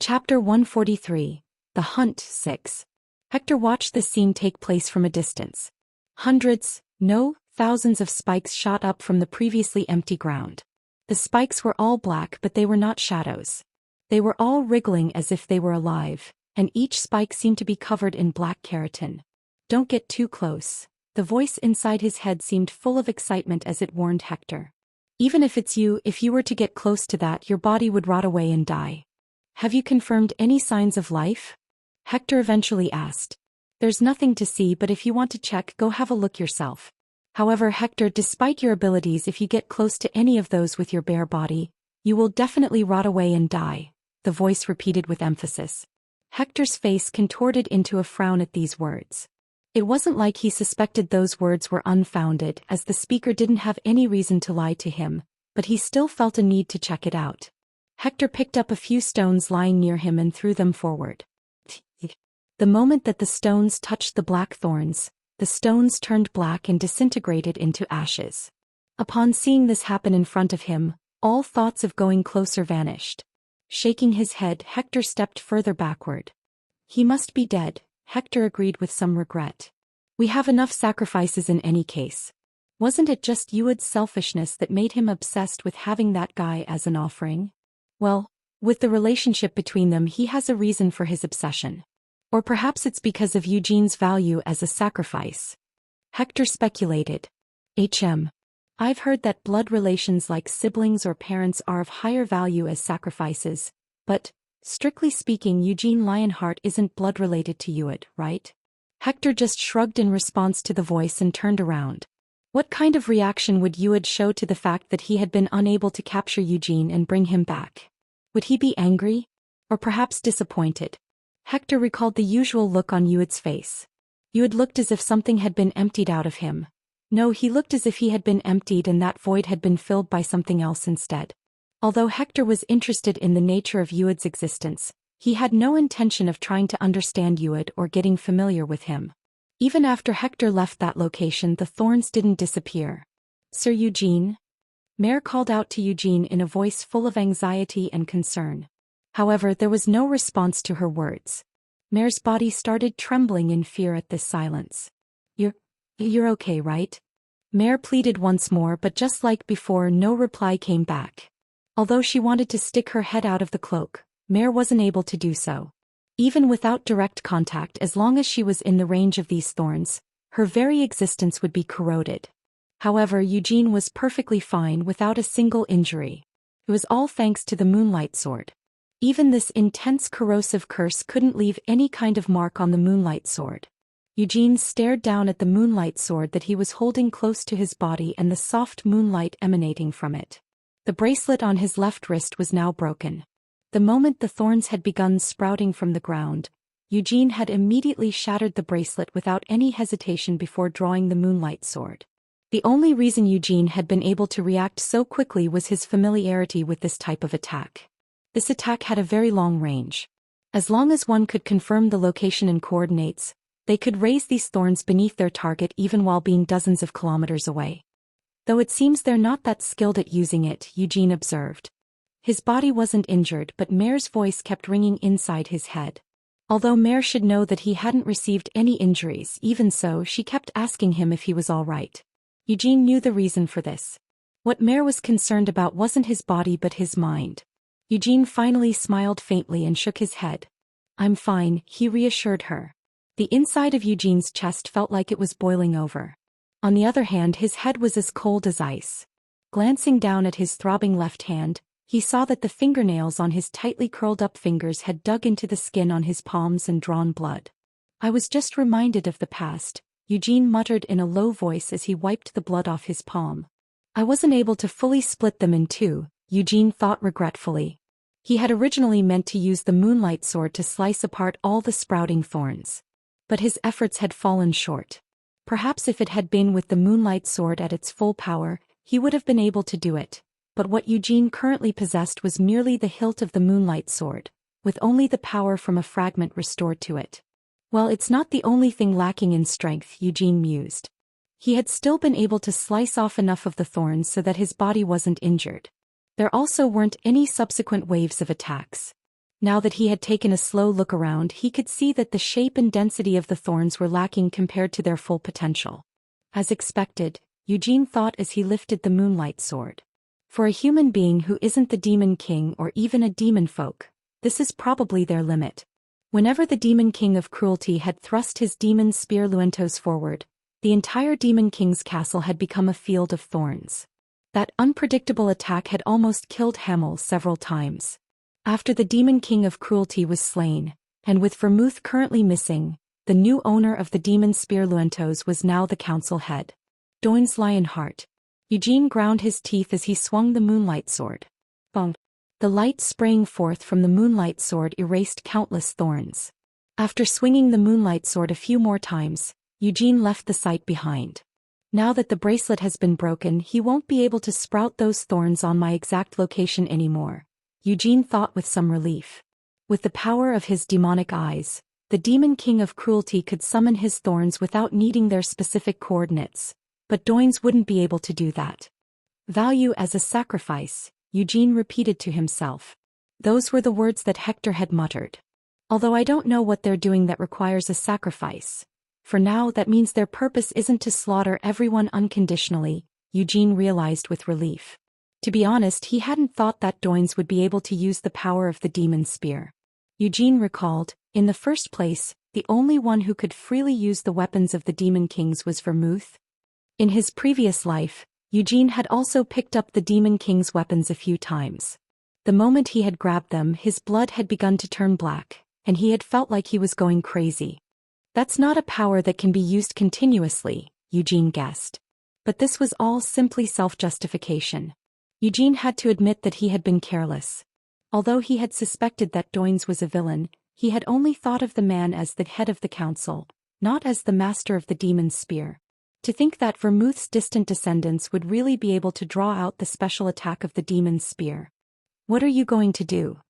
Chapter 143. The Hunt 6. Hector watched the scene take place from a distance. Hundreds, no, thousands of spikes shot up from the previously empty ground. The spikes were all black, but they were not shadows. They were all wriggling as if they were alive, and each spike seemed to be covered in black keratin. "Don't get too close." The voice inside his head seemed full of excitement as it warned Hector. "Even if it's you, if you were to get close to that, your body would rot away and die." "Have you confirmed any signs of life?" Hector eventually asked. "There's nothing to see, but if you want to check, go have a look yourself." "However, Hector, despite your abilities, if you get close to any of those with your bare body, you will definitely rot away and die," the voice repeated with emphasis. Hector's face contorted into a frown at these words. It wasn't like he suspected those words were unfounded, as the speaker didn't have any reason to lie to him, but he still felt a need to check it out. Hector picked up a few stones lying near him and threw them forward. The moment that the stones touched the black thorns, the stones turned black and disintegrated into ashes. Upon seeing this happen in front of him, all thoughts of going closer vanished. Shaking his head, Hector stepped further backward. "He must be dead," Hector agreed with some regret. "We have enough sacrifices in any case. Wasn't it just Yuad's selfishness that made him obsessed with having that guy as an offering? Well, with the relationship between them, he has a reason for his obsession. Or perhaps it's because of Eugene's value as a sacrifice." Hector speculated. I've heard that blood relations like siblings or parents are of higher value as sacrifices, but, strictly speaking, Eugene Lionheart isn't blood related to Yuad, right?" Hector just shrugged in response to the voice and turned around. What kind of reaction would Yuad show to the fact that he had been unable to capture Eugene and bring him back? Would he be angry? Or perhaps disappointed? Hector recalled the usual look on Yuad's face. Yuad looked as if something had been emptied out of him. No, he looked as if he had been emptied and that void had been filled by something else instead. Although Hector was interested in the nature of Yuad's existence, he had no intention of trying to understand Yuad or getting familiar with him. Even after Hector left that location, the thorns didn't disappear. "Sir Eugene?" Mare called out to Eugene in a voice full of anxiety and concern. However, there was no response to her words. Mare's body started trembling in fear at this silence. You're okay, right?" Mare pleaded once more, but just like before, no reply came back. Although she wanted to stick her head out of the cloak, Mare wasn't able to do so. Even without direct contact, as long as she was in the range of these thorns, her very existence would be corroded. However, Eugene was perfectly fine without a single injury. It was all thanks to the Moonlight Sword. Even this intense corrosive curse couldn't leave any kind of mark on the Moonlight Sword. Eugene stared down at the Moonlight Sword that he was holding close to his body and the soft moonlight emanating from it. The bracelet on his left wrist was now broken. The moment the thorns had begun sprouting from the ground, Eugene had immediately shattered the bracelet without any hesitation before drawing the Moonlight Sword. The only reason Eugene had been able to react so quickly was his familiarity with this type of attack. This attack had a very long range. As long as one could confirm the location and coordinates, they could raise these thorns beneath their target even while being dozens of kilometers away. "Though it seems they're not that skilled at using it," Eugene observed. His body wasn't injured, but Mare's voice kept ringing inside his head. Although Mare should know that he hadn't received any injuries, even so, she kept asking him if he was all right. Eugene knew the reason for this. What Mare was concerned about wasn't his body but his mind. Eugene finally smiled faintly and shook his head. "I'm fine," he reassured her. The inside of Eugene's chest felt like it was boiling over. On the other hand, his head was as cold as ice. Glancing down at his throbbing left hand, he saw that the fingernails on his tightly curled up fingers had dug into the skin on his palms and drawn blood. "I was just reminded of the past," Eugene muttered in a low voice as he wiped the blood off his palm. "I wasn't able to fully split them in two," Eugene thought regretfully. He had originally meant to use the Moonlight Sword to slice apart all the sprouting thorns. But his efforts had fallen short. Perhaps if it had been with the Moonlight Sword at its full power, he would have been able to do it. But what Eugene currently possessed was merely the hilt of the Moonlight Sword, with only the power from a fragment restored to it. Well, it's not the only thing lacking in strength, Eugene mused. He had still been able to slice off enough of the thorns so that his body wasn't injured. There also weren't any subsequent waves of attacks. Now that he had taken a slow look around, he could see that the shape and density of the thorns were lacking compared to their full potential. As expected, Eugene thought as he lifted the moonlight sword. For a human being who isn't the demon king or even a demon folk, this is probably their limit. Whenever the demon king of cruelty had thrust his demon spear Luentos forward, the entire demon king's castle had become a field of thorns. That unpredictable attack had almost killed Hamel several times. After the demon king of cruelty was slain, and with Vermouth currently missing, the new owner of the demon spear Luentos was now the council head. Doin's Lionheart. Eugene ground his teeth as he swung the moonlight sword. Bong. The light spraying forth from the moonlight sword erased countless thorns. After swinging the moonlight sword a few more times, Eugene left the sight behind. Now that the bracelet has been broken, he won't be able to sprout those thorns on my exact location anymore, Eugene thought with some relief. With the power of his demonic eyes, the demon king of cruelty could summon his thorns without needing their specific coordinates, but Doins wouldn't be able to do that. Value as a sacrifice, Eugene repeated to himself. Those were the words that Hector had muttered. Although I don't know what they're doing that requires a sacrifice. For now that means their purpose isn't to slaughter everyone unconditionally, Eugene realized with relief. To be honest, he hadn't thought that Doins would be able to use the power of the demon spear. Eugene recalled, in the first place, the only one who could freely use the weapons of the demon kings was Vermouth. In his previous life, Eugene had also picked up the demon king's weapons a few times. The moment he had grabbed them, his blood had begun to turn black, and he had felt like he was going crazy. That's not a power that can be used continuously, Eugene guessed. But this was all simply self-justification. Eugene had to admit that he had been careless. Although he had suspected that Doins was a villain, he had only thought of the man as the head of the council, not as the master of the demon's spear. To think that Vermouth's distant descendants would really be able to draw out the special attack of the demon's spear. What are you going to do?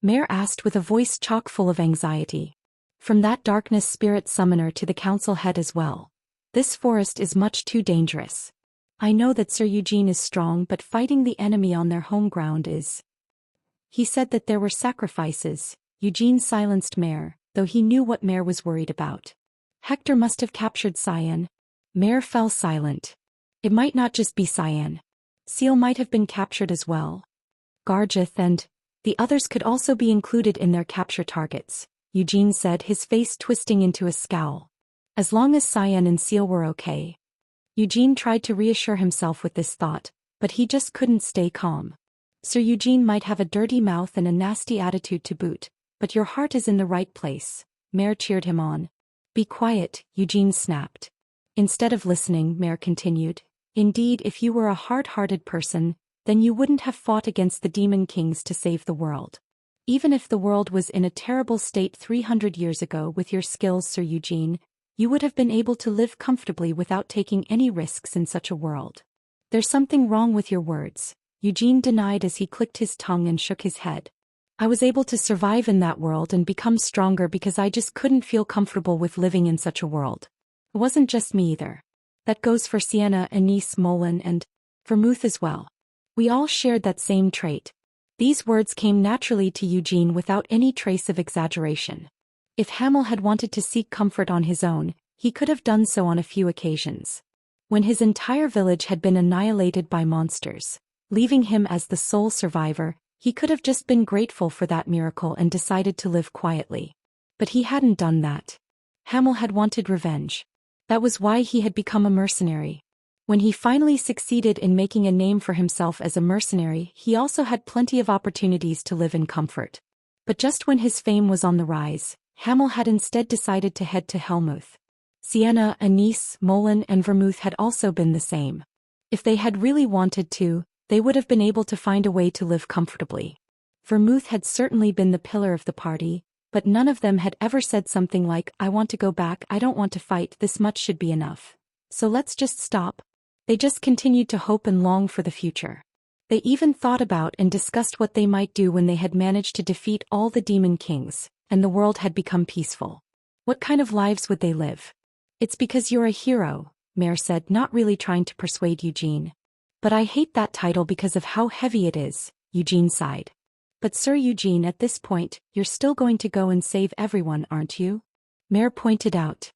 Mare asked with a voice chock full of anxiety. From that darkness spirit summoner to the council head as well. This forest is much too dangerous. I know that Sir Eugene is strong, but fighting the enemy on their home ground is... He said that there were sacrifices. Eugene silenced Mare, though he knew what Mare was worried about. Hector must have captured Cyan. Mare fell silent. It might not just be Cyan. Seal might have been captured as well. Garjeth and the others could also be included in their capture targets, Eugene said, his face twisting into a scowl. As long as Cyan and Seal were okay. Eugene tried to reassure himself with this thought, but he just couldn't stay calm. Sir Eugene might have a dirty mouth and a nasty attitude to boot, but your heart is in the right place, Mare cheered him on. Be quiet, Eugene snapped. Instead of listening, Mare continued, indeed, if you were a hard-hearted person, then you wouldn't have fought against the demon kings to save the world. Even if the world was in a terrible state 300 years ago, with your skills, Sir Eugene, you would have been able to live comfortably without taking any risks in such a world. There's something wrong with your words, Eugene denied as he clicked his tongue and shook his head. I was able to survive in that world and become stronger because I just couldn't feel comfortable with living in such a world. It wasn't just me either. That goes for Sienna, Anise, Molan, and Vermouth as well. We all shared that same trait. These words came naturally to Eugene without any trace of exaggeration. If Hamel had wanted to seek comfort on his own, he could have done so on a few occasions. When his entire village had been annihilated by monsters, leaving him as the sole survivor, he could have just been grateful for that miracle and decided to live quietly. But he hadn't done that. Hamel had wanted revenge. That was why he had become a mercenary. When he finally succeeded in making a name for himself as a mercenary, he also had plenty of opportunities to live in comfort. But just when his fame was on the rise, Hamel had instead decided to head to Helmuth. Sienna, Anise, Molan, and Vermouth had also been the same. If they had really wanted to, they would have been able to find a way to live comfortably. Vermouth had certainly been the pillar of the party, but none of them had ever said something like, I want to go back, I don't want to fight, this much should be enough. So let's just stop. They just continued to hope and long for the future. They even thought about and discussed what they might do when they had managed to defeat all the demon kings, and the world had become peaceful. What kind of lives would they live? It's because you're a hero, Mare said, not really trying to persuade Eugene. But I hate that title because of how heavy it is, Eugene sighed. But Sir Eugene, at this point, you're still going to go and save everyone, aren't you? Mare pointed out.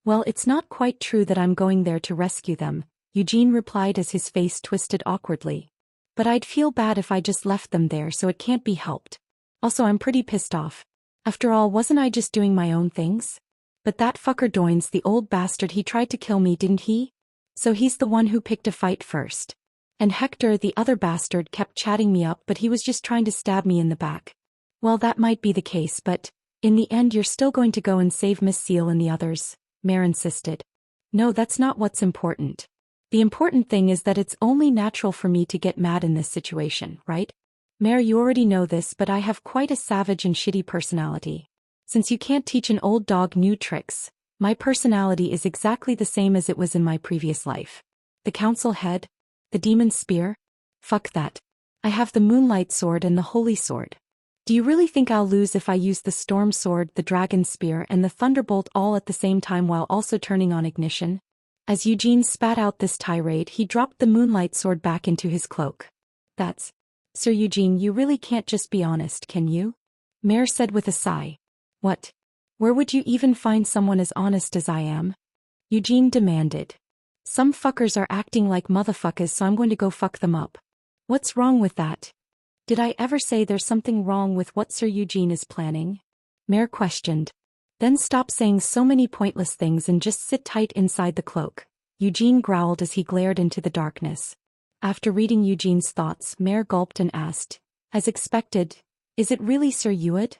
Well, it's not quite true that I'm going there to rescue them, Eugene replied as his face twisted awkwardly. But I'd feel bad if I just left them there, so it can't be helped. Also, I'm pretty pissed off. After all, wasn't I just doing my own things? But that fucker Doynes, the old bastard, he tried to kill me, didn't he? So he's the one who picked a fight first. And Hector, the other bastard, kept chatting me up, but he was just trying to stab me in the back. Well, that might be the case, but in the end you're still going to go and save Miss Seal and the others, Mare insisted. No, that's not what's important. The important thing is that it's only natural for me to get mad in this situation, right? Mare, you already know this, but I have quite a savage and shitty personality. Since you can't teach an old dog new tricks, my personality is exactly the same as it was in my previous life. The council head? The demon's spear? Fuck that. I have the moonlight sword and the holy sword. Do you really think I'll lose if I use the storm sword, the dragon spear, and the thunderbolt all at the same time while also turning on ignition? As Eugene spat out this tirade, he dropped the moonlight sword back into his cloak. That's... Sir Eugene, you really can't just be honest, can you? Mare said with a sigh. What? Where would you even find someone as honest as I am? Eugene demanded. Some fuckers are acting like motherfuckers, so I'm going to go fuck them up. What's wrong with that? Did I ever say there's something wrong with what Sir Eugene is planning? Mare questioned. Then stop saying so many pointless things and just sit tight inside the cloak, Eugene growled as he glared into the darkness. After reading Eugene's thoughts, Mare gulped and asked, as expected, is it really Sir Euid?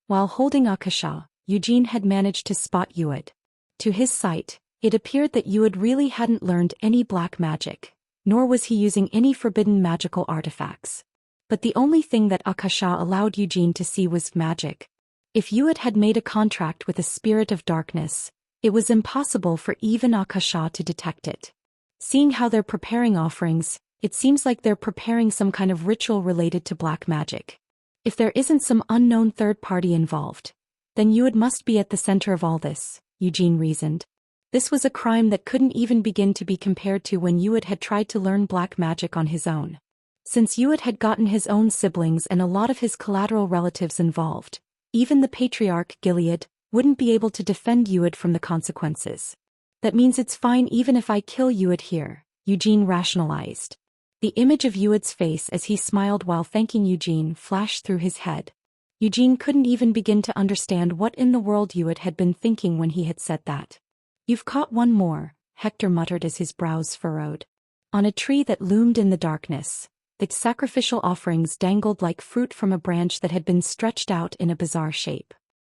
While holding Akasha, Eugene had managed to spot Euid. To his sight, it appeared that Euid really hadn't learned any black magic, nor was he using any forbidden magical artifacts. But the only thing that Akasha allowed Eugene to see was magic. If Euid had made a contract with a spirit of darkness, it was impossible for even Akasha to detect it. Seeing how they're preparing offerings, it seems like they're preparing some kind of ritual related to black magic. If there isn't some unknown third party involved, then Euid must be at the center of all this, Eugene reasoned. This was a crime that couldn't even begin to be compared to when Euid had tried to learn black magic on his own. Since Euid had gotten his own siblings and a lot of his collateral relatives involved, even the patriarch, Gilead, wouldn't be able to defend Euid from the consequences. That means it's fine even if I kill Euid here, Eugene rationalized. The image of Euid's face as he smiled while thanking Eugene flashed through his head. Eugene couldn't even begin to understand what in the world Euid had been thinking when he had said that. You've caught one more, Hector muttered as his brows furrowed. On a tree that loomed in the darkness, the sacrificial offerings dangled like fruit from a branch that had been stretched out in a bizarre shape.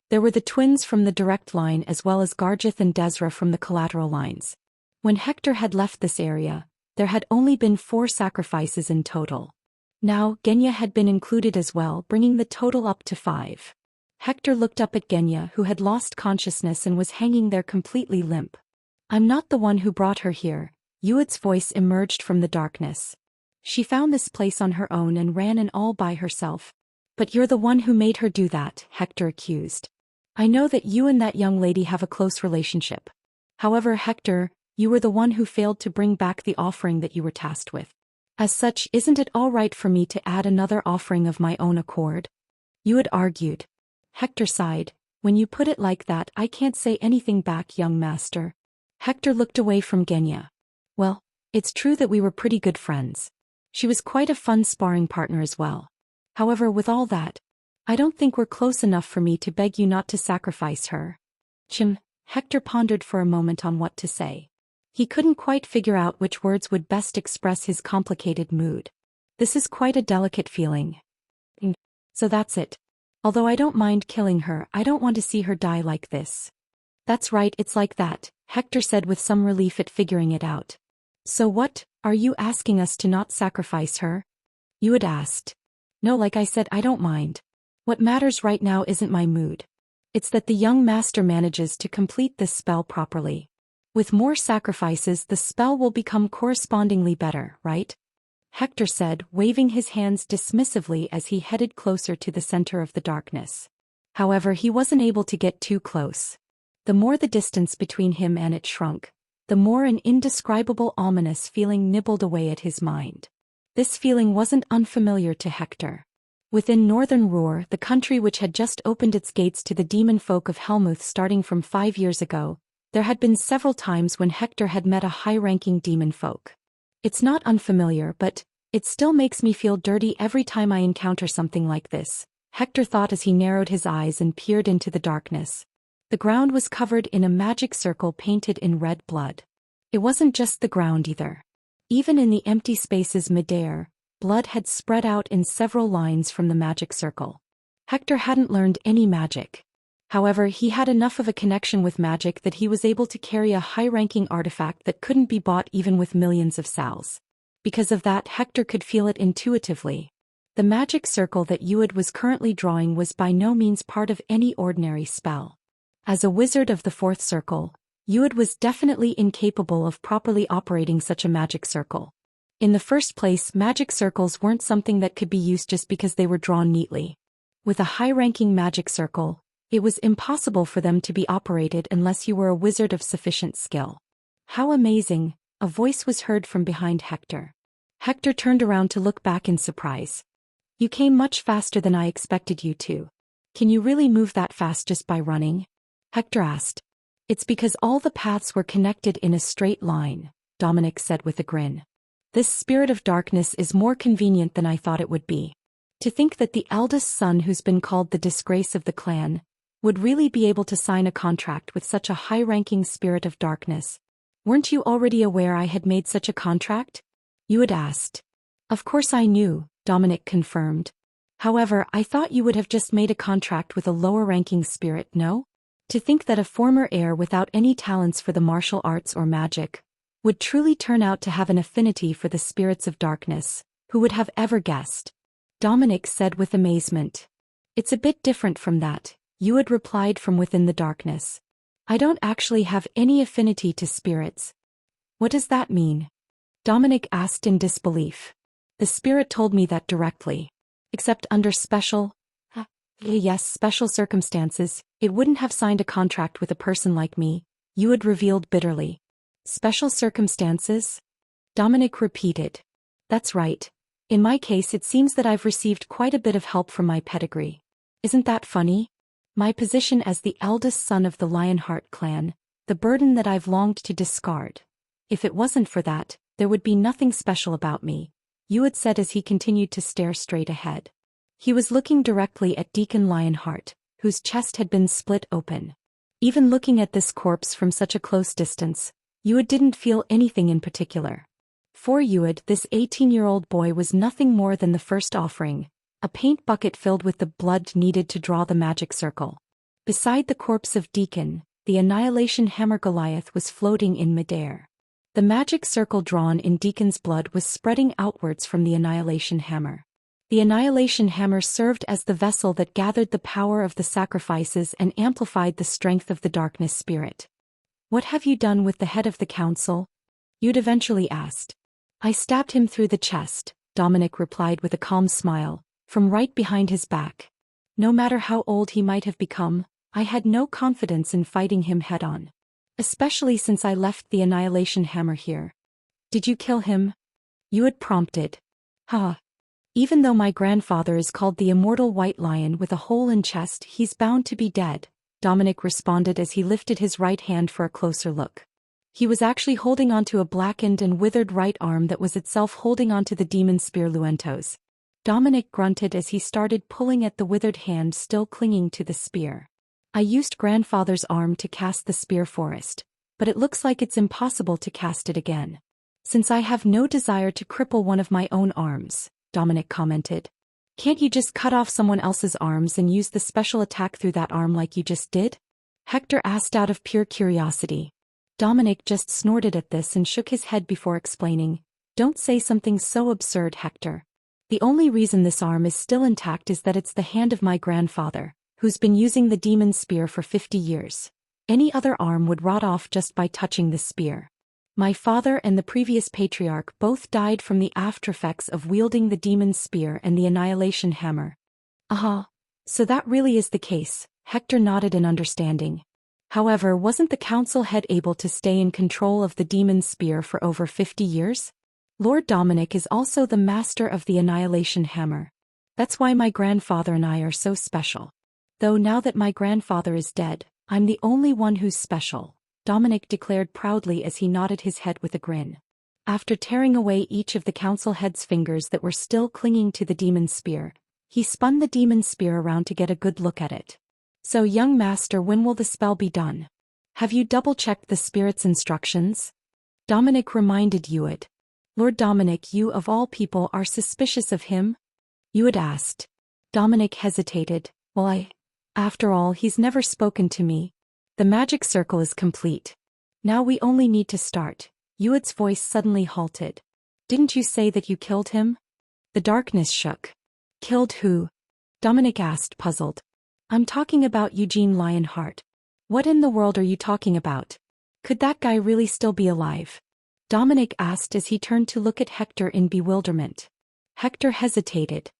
There were the twins from the direct line as well as Garjeth and Desra from the collateral lines. When Hector had left this area, there had only been 4 sacrifices in total. Now, Genya had been included as well, bringing the total up to 5. Hector looked up at Genya, who had lost consciousness and was hanging there completely limp. I'm not the one who brought her here, Euid's voice emerged from the darkness. She found this place on her own and ran in all by herself. But you're the one who made her do that, Hector accused. I know that you and that young lady have a close relationship. However, Hector, you were the one who failed to bring back the offering that you were tasked with. As such, isn't it all right for me to add another offering of my own accord? Euid argued. Hector sighed. When you put it like that, I can't say anything back, young master. Hector looked away from Genya. Well, it's true that we were pretty good friends. She was quite a fun sparring partner as well. However, with all that, I don't think we're close enough for me to beg you not to sacrifice her. Hector pondered for a moment on what to say. He couldn't quite figure out which words would best express his complicated mood. This is quite a delicate feeling. So that's it. Although I don't mind killing her, I don't want to see her die like this. That's right, it's like that, Hector said with some relief at figuring it out. So what, are you asking us to not sacrifice her? Euid asked. No, like I said, I don't mind. What matters right now isn't my mood. It's that the young master manages to complete this spell properly. With more sacrifices, the spell will become correspondingly better, right? Hector said, waving his hands dismissively as he headed closer to the center of the darkness. However, he wasn't able to get too close. The more the distance between him and it shrunk, the more an indescribable ominous feeling nibbled away at his mind. This feeling wasn't unfamiliar to Hector. Within northern Ruhr, the country which had just opened its gates to the demon folk of Helmuth starting from 5 years ago, there had been several times when Hector had met a high-ranking demon folk. It's not unfamiliar, but it still makes me feel dirty every time I encounter something like this, Hector thought as he narrowed his eyes and peered into the darkness. The ground was covered in a magic circle painted in red blood. It wasn't just the ground either. Even in the empty spaces midair, blood had spread out in several lines from the magic circle. Hector hadn't learned any magic. However, he had enough of a connection with magic that he was able to carry a high-ranking artifact that couldn't be bought even with millions of sals. Because of that, Hector could feel it intuitively. The magic circle that Uid was currently drawing was by no means part of any ordinary spell. As a wizard of the fourth circle, Uid was definitely incapable of properly operating such a magic circle. In the first place, magic circles weren't something that could be used just because they were drawn neatly. With a high-ranking magic circle, it was impossible for them to be operated unless you were a wizard of sufficient skill. How amazing, a voice was heard from behind Hector. Hector turned around to look back in surprise. You came much faster than I expected you to. Can you really move that fast just by running? Hector asked. It's because all the paths were connected in a straight line, Dominic said with a grin. This spirit of darkness is more convenient than I thought it would be. To think that the eldest son who's been called the disgrace of the clan would really be able to sign a contract with such a high-ranking spirit of darkness. Weren't you already aware I had made such a contract? You had asked. Of course I knew, Dominic confirmed. However, I thought you would have just made a contract with a lower-ranking spirit, no? To think that a former heir without any talents for the martial arts or magic would truly turn out to have an affinity for the spirits of darkness, who would have ever guessed? Dominic said with amazement. It's a bit different from that, you had replied from within the darkness. I don't actually have any affinity to spirits. What does that mean? Dominic asked in disbelief. The spirit told me that directly. Except under special circumstances, it wouldn't have signed a contract with a person like me, you had revealed bitterly. Special circumstances? Dominic repeated. That's right. In my case, it seems that I've received quite a bit of help from my pedigree. Isn't that funny? My position as the eldest son of the Lionheart clan, the burden that I've longed to discard. If it wasn't for that, there would be nothing special about me, you had said as he continued to stare straight ahead. He was looking directly at Deacon Lionheart, whose chest had been split open. Even looking at this corpse from such a close distance, Uid didn't feel anything in particular. For Uid, this 18-year-old boy was nothing more than the first offering, a paint bucket filled with the blood needed to draw the magic circle. Beside the corpse of Deacon, the Annihilation Hammer Goliath was floating in midair. The magic circle drawn in Deacon's blood was spreading outwards from the Annihilation Hammer. The Annihilation Hammer served as the vessel that gathered the power of the sacrifices and amplified the strength of the darkness spirit. What have you done with the head of the council? Uid eventually asked. I stabbed him through the chest, Dominic replied with a calm smile, from right behind his back. No matter how old he might have become, I had no confidence in fighting him head-on. Especially since I left the Annihilation Hammer here. Did you kill him? Uid prompted. Even though my grandfather is called the Immortal White Lion with a hole in chest, he's bound to be dead, Dominic responded as he lifted his right hand for a closer look. He was actually holding onto a blackened and withered right arm that was itself holding onto the demon spear Luentos. Dominic grunted as he started pulling at the withered hand still clinging to the spear. I used grandfather's arm to cast the spear forest, but it looks like it's impossible to cast it again. Since I have no desire to cripple one of my own arms, Dominic commented. Can't you just cut off someone else's arms and use the special attack through that arm like you just did? Hector asked out of pure curiosity. Dominic just snorted at this and shook his head before explaining, Don't say something so absurd, Hector. The only reason this arm is still intact is that it's the hand of my grandfather, who's been using the demon spear for 50 years. Any other arm would rot off just by touching the spear. My father and the previous patriarch both died from the aftereffects of wielding the demon spear and the Annihilation Hammer. So that really is the case, Hector nodded in understanding. However, wasn't the council head able to stay in control of the demon spear for over 50 years? Lord Dominic is also the master of the Annihilation Hammer. That's why my grandfather and I are so special. Though now that my grandfather is dead, I'm the only one who's special, Dominic declared proudly as he nodded his head with a grin. After tearing away each of the council head's fingers that were still clinging to the demon spear, he spun the demon spear around to get a good look at it. So, young master, when will the spell be done? Have you double-checked the spirit's instructions? Dominic reminded Ewed. Lord Dominic, you of all people are suspicious of him? Ewed asked. Dominic hesitated. Well, after all, he's never spoken to me. The magic circle is complete. Now we only need to start. Ewed's voice suddenly halted. Didn't you say that you killed him? The darkness shook. Killed who? Dominic asked, puzzled. I'm talking about Eugene Lionheart. What in the world are you talking about? Could that guy really still be alive? Dominic asked as he turned to look at Hector in bewilderment. Hector hesitated.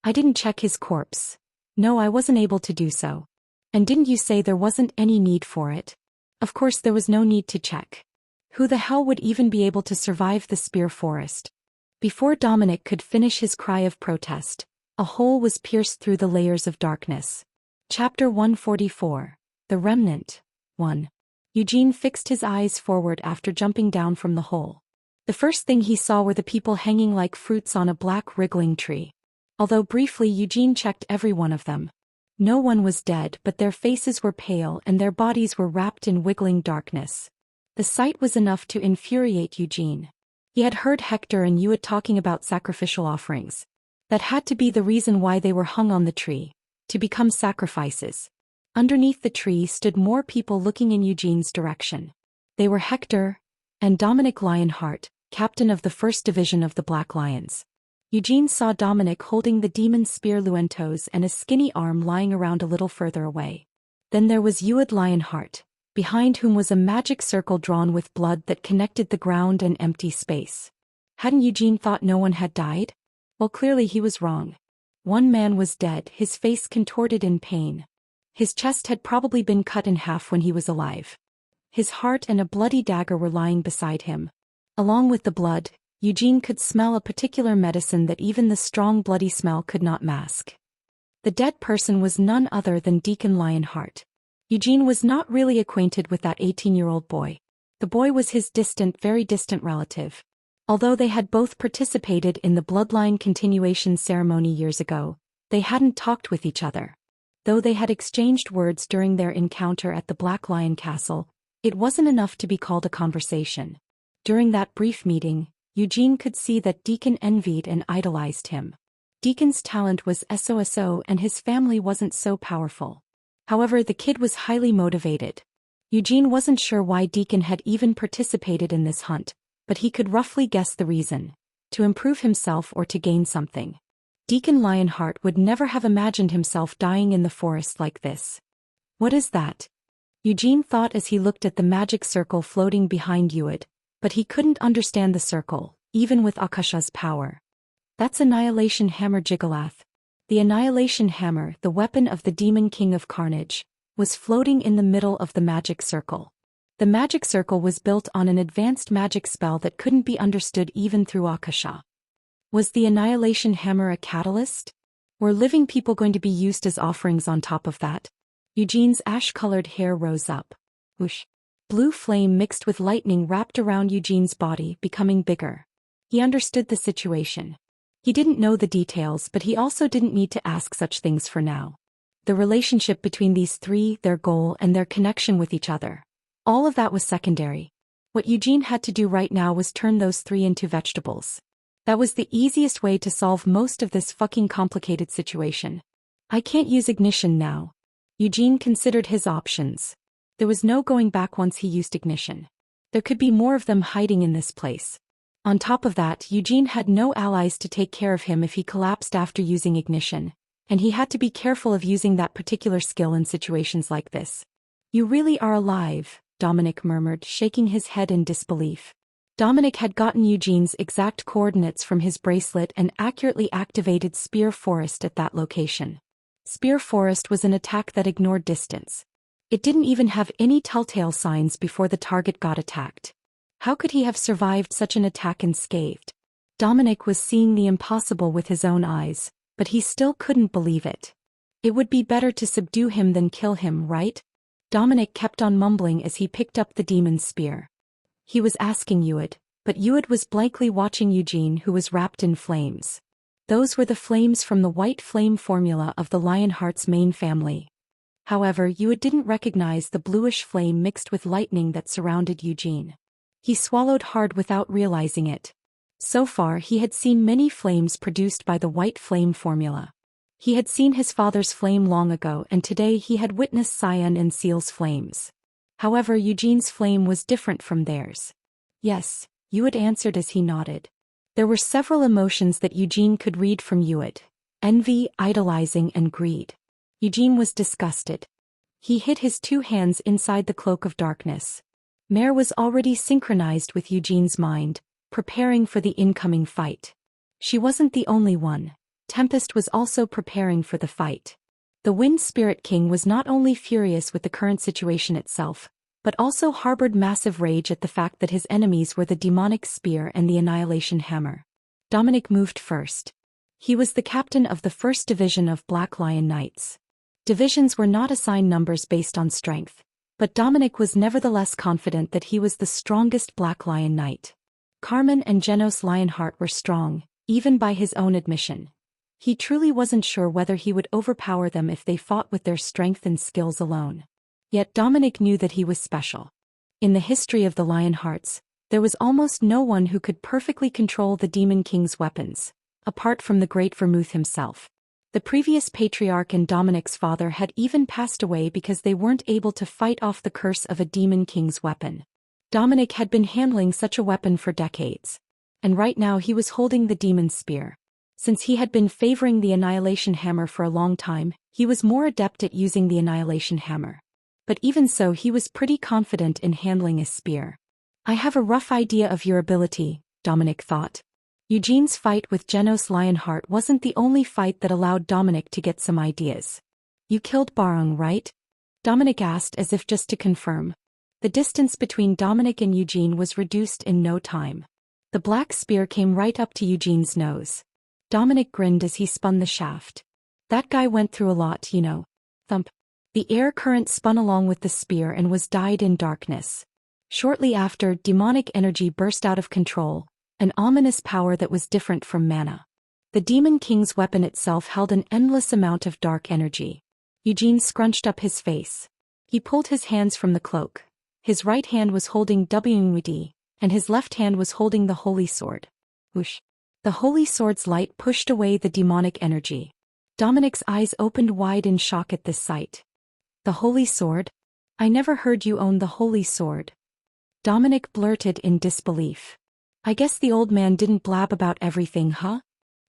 I didn't check his corpse. No, I wasn't able to do so. And didn't you say there wasn't any need for it? Of course there was no need to check. Who the hell would even be able to survive the spear forest? Before Dominic could finish his cry of protest, a hole was pierced through the layers of darkness. Chapter 144. The Remnant. 1. Eugene fixed his eyes forward after jumping down from the hole. The first thing he saw were the people hanging like fruits on a black wriggling tree. Although briefly Eugene checked every one of them. No one was dead, but their faces were pale and their bodies were wrapped in wiggling darkness. The sight was enough to infuriate Eugene. He had heard Hector and Ewed talking about sacrificial offerings. That had to be the reason why they were hung on the tree, to become sacrifices. Underneath the tree stood more people looking in Eugene's direction. They were Hector and Dominic Lionheart, captain of the 1st Division of the Black Lions. Eugene saw Dominic holding the demon spear Luentos and a skinny arm lying around a little further away. Then there was Ewed Lionheart, behind whom was a magic circle drawn with blood that connected the ground and empty space. Hadn't Eugene thought no one had died? Well, clearly he was wrong. One man was dead, his face contorted in pain. His chest had probably been cut in half when he was alive. His heart and a bloody dagger were lying beside him. Along with the blood, Eugene could smell a particular medicine that even the strong bloody smell could not mask. The dead person was none other than Deacon Lionheart. Eugene was not really acquainted with that 18-year-old boy. The boy was his distant, very distant relative. Although they had both participated in the bloodline continuation ceremony years ago, they hadn't talked with each other. Though they had exchanged words during their encounter at the Black Lion Castle, it wasn't enough to be called a conversation. During that brief meeting, Eugene could see that Deacon envied and idolized him. Deacon's talent was SOSO and his family wasn't so powerful. However, the kid was highly motivated. Eugene wasn't sure why Deacon had even participated in this hunt, but he could roughly guess the reason: to improve himself or to gain something. Deacon Lionheart would never have imagined himself dying in the forest like this. What is that? Eugene thought as he looked at the magic circle floating behind Ewed, but he couldn't understand the circle, even with Akasha's power. That's Annihilation Hammer Jigalath. The Annihilation Hammer, the weapon of the Demon King of Carnage, was floating in the middle of the magic circle. The magic circle was built on an advanced magic spell that couldn't be understood even through Akasha. Was the Annihilation Hammer a catalyst? Were living people going to be used as offerings on top of that? Eugene's ash-colored hair rose up. Whoosh. Blue flame mixed with lightning wrapped around Eugene's body, becoming bigger. He understood the situation. He didn't know the details, but he also didn't need to ask such things for now. The relationship between these three, their goal, and their connection with each other. All of that was secondary. What Eugene had to do right now was turn those three into vegetables. That was the easiest way to solve most of this fucking complicated situation. I can't use ignition now. Eugene considered his options. There was no going back once he used ignition. There could be more of them hiding in this place. On top of that, Eugene had no allies to take care of him if he collapsed after using ignition, and he had to be careful of using that particular skill in situations like this. You really are alive, Dominic murmured, shaking his head in disbelief. Dominic had gotten Eugene's exact coordinates from his bracelet and accurately activated Spear Forest at that location. Spear Forest was an attack that ignored distance. It didn't even have any telltale signs before the target got attacked. How could he have survived such an attack unscathed? Dominic was seeing the impossible with his own eyes, but he still couldn't believe it. It would be better to subdue him than kill him, right? Dominic kept on mumbling as he picked up the demon's spear. He was asking Yuid, but Yuid was blankly watching Eugene, who was wrapped in flames. Those were the flames from the white flame formula of the Lionheart's main family. However, Yuid didn't recognize the bluish flame mixed with lightning that surrounded Eugene. He swallowed hard without realizing it. So far he had seen many flames produced by the white flame formula. He had seen his father's flame long ago, and today he had witnessed Cyan and Seal's flames. However, Eugene's flame was different from theirs. Yes, Yuid answered as he nodded. There were several emotions that Eugene could read from Yuid: envy, idolizing, and greed. Eugene was disgusted. He hid his two hands inside the cloak of darkness. Mare was already synchronized with Eugene's mind, preparing for the incoming fight. She wasn't the only one. Tempest was also preparing for the fight. The Wind Spirit King was not only furious with the current situation itself, but also harbored massive rage at the fact that his enemies were the Demonic Spear and the Annihilation Hammer. Dominic moved first. He was the captain of the 1st Division of Black Lion Knights. Divisions were not assigned numbers based on strength, but Dominic was nevertheless confident that he was the strongest Black Lion Knight. Carmen and Genos Lionheart were strong, even by his own admission. He truly wasn't sure whether he would overpower them if they fought with their strength and skills alone. Yet Dominic knew that he was special. In the history of the Lionhearts, there was almost no one who could perfectly control the Demon King's weapons, apart from the Great Vermouth himself. The previous patriarch and Dominic's father had even passed away because they weren't able to fight off the curse of a Demon King's weapon. Dominic had been handling such a weapon for decades. And right now he was holding the Demon's Spear. Since he had been favoring the Annihilation Hammer for a long time, he was more adept at using the Annihilation Hammer. But even so, he was pretty confident in handling a spear. I have a rough idea of your ability, Dominic thought. Eugene's fight with Genos Lionheart wasn't the only fight that allowed Dominic to get some ideas. You killed Barung, right? Dominic asked as if just to confirm. The distance between Dominic and Eugene was reduced in no time. The black spear came right up to Eugene's nose. Dominic grinned as he spun the shaft. That guy went through a lot, you know. Thump. The air current spun along with the spear and was dyed in darkness. Shortly after, demonic energy burst out of control, an ominous power that was different from mana. The Demon King's weapon itself held an endless amount of dark energy. Eugene scrunched up his face. He pulled his hands from the cloak. His right hand was holding WD, and his left hand was holding the Holy Sword. Whoosh. The Holy Sword's light pushed away the demonic energy. Dominic's eyes opened wide in shock at this sight. The Holy Sword? I never heard you own the Holy Sword. Dominic blurted in disbelief. I guess the old man didn't blab about everything, huh?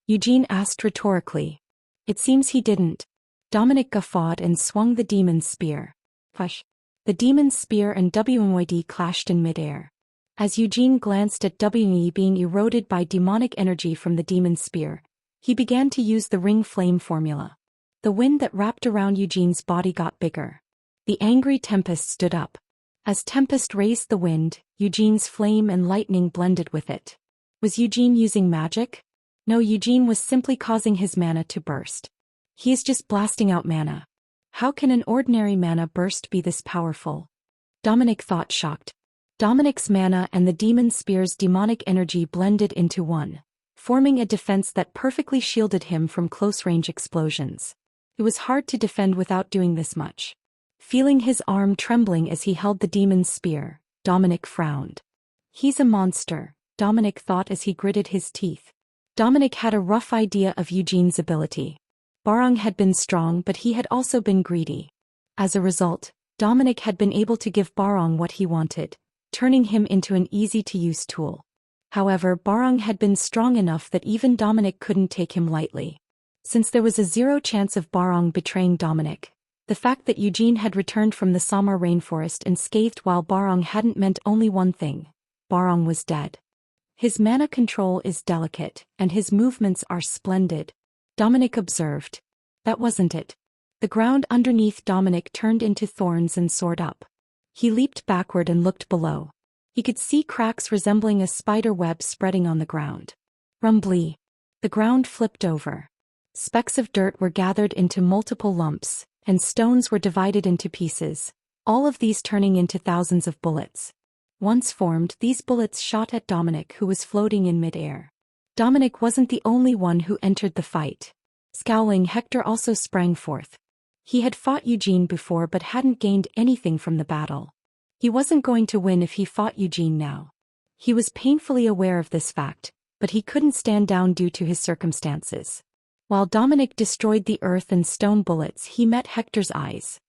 Eugene asked rhetorically. It seems he didn't. Dominic guffawed and swung the demon's spear. Push. The demon's spear and WD clashed in midair. As Eugene glanced at WE being eroded by demonic energy from the demon's spear, he began to use the ring flame formula. The wind that wrapped around Eugene's body got bigger. The angry Tempest stood up. As Tempest raised the wind, Eugene's flame and lightning blended with it. Was Eugene using magic? No, Eugene was simply causing his mana to burst. He is just blasting out mana. How can an ordinary mana burst be this powerful? Dominic thought, shocked. Dominic's mana and the demon spear's demonic energy blended into one, forming a defense that perfectly shielded him from close-range explosions. It was hard to defend without doing this much. Feeling his arm trembling as he held the demon's spear, Dominic frowned. He's a monster, Dominic thought as he gritted his teeth. Dominic had a rough idea of Eugene's ability. Barung had been strong, but he had also been greedy. As a result, Dominic had been able to give Barung what he wanted, turning him into an easy-to-use tool. However, Barung had been strong enough that even Dominic couldn't take him lightly. Since there was a 0 chance of Barung betraying Dominic, the fact that Eugene had returned from the Samar rainforest unscathed while Barung hadn't meant only one thing: Barung was dead. His mana control is delicate, and his movements are splendid, Dominic observed. That wasn't it. The ground underneath Dominic turned into thorns and soared up. He leaped backward and looked below. He could see cracks resembling a spider web spreading on the ground. Rumbly. The ground flipped over. Specks of dirt were gathered into multiple lumps, and stones were divided into pieces, all of these turning into thousands of bullets. Once formed, these bullets shot at Dominic, who was floating in mid-air. Dominic wasn't the only one who entered the fight. Scowling, Hector also sprang forth. He had fought Eugene before but hadn't gained anything from the battle. He wasn't going to win if he fought Eugene now. He was painfully aware of this fact, but he couldn't stand down due to his circumstances. While Dominic destroyed the earth and stone bullets, he met Hector's eyes.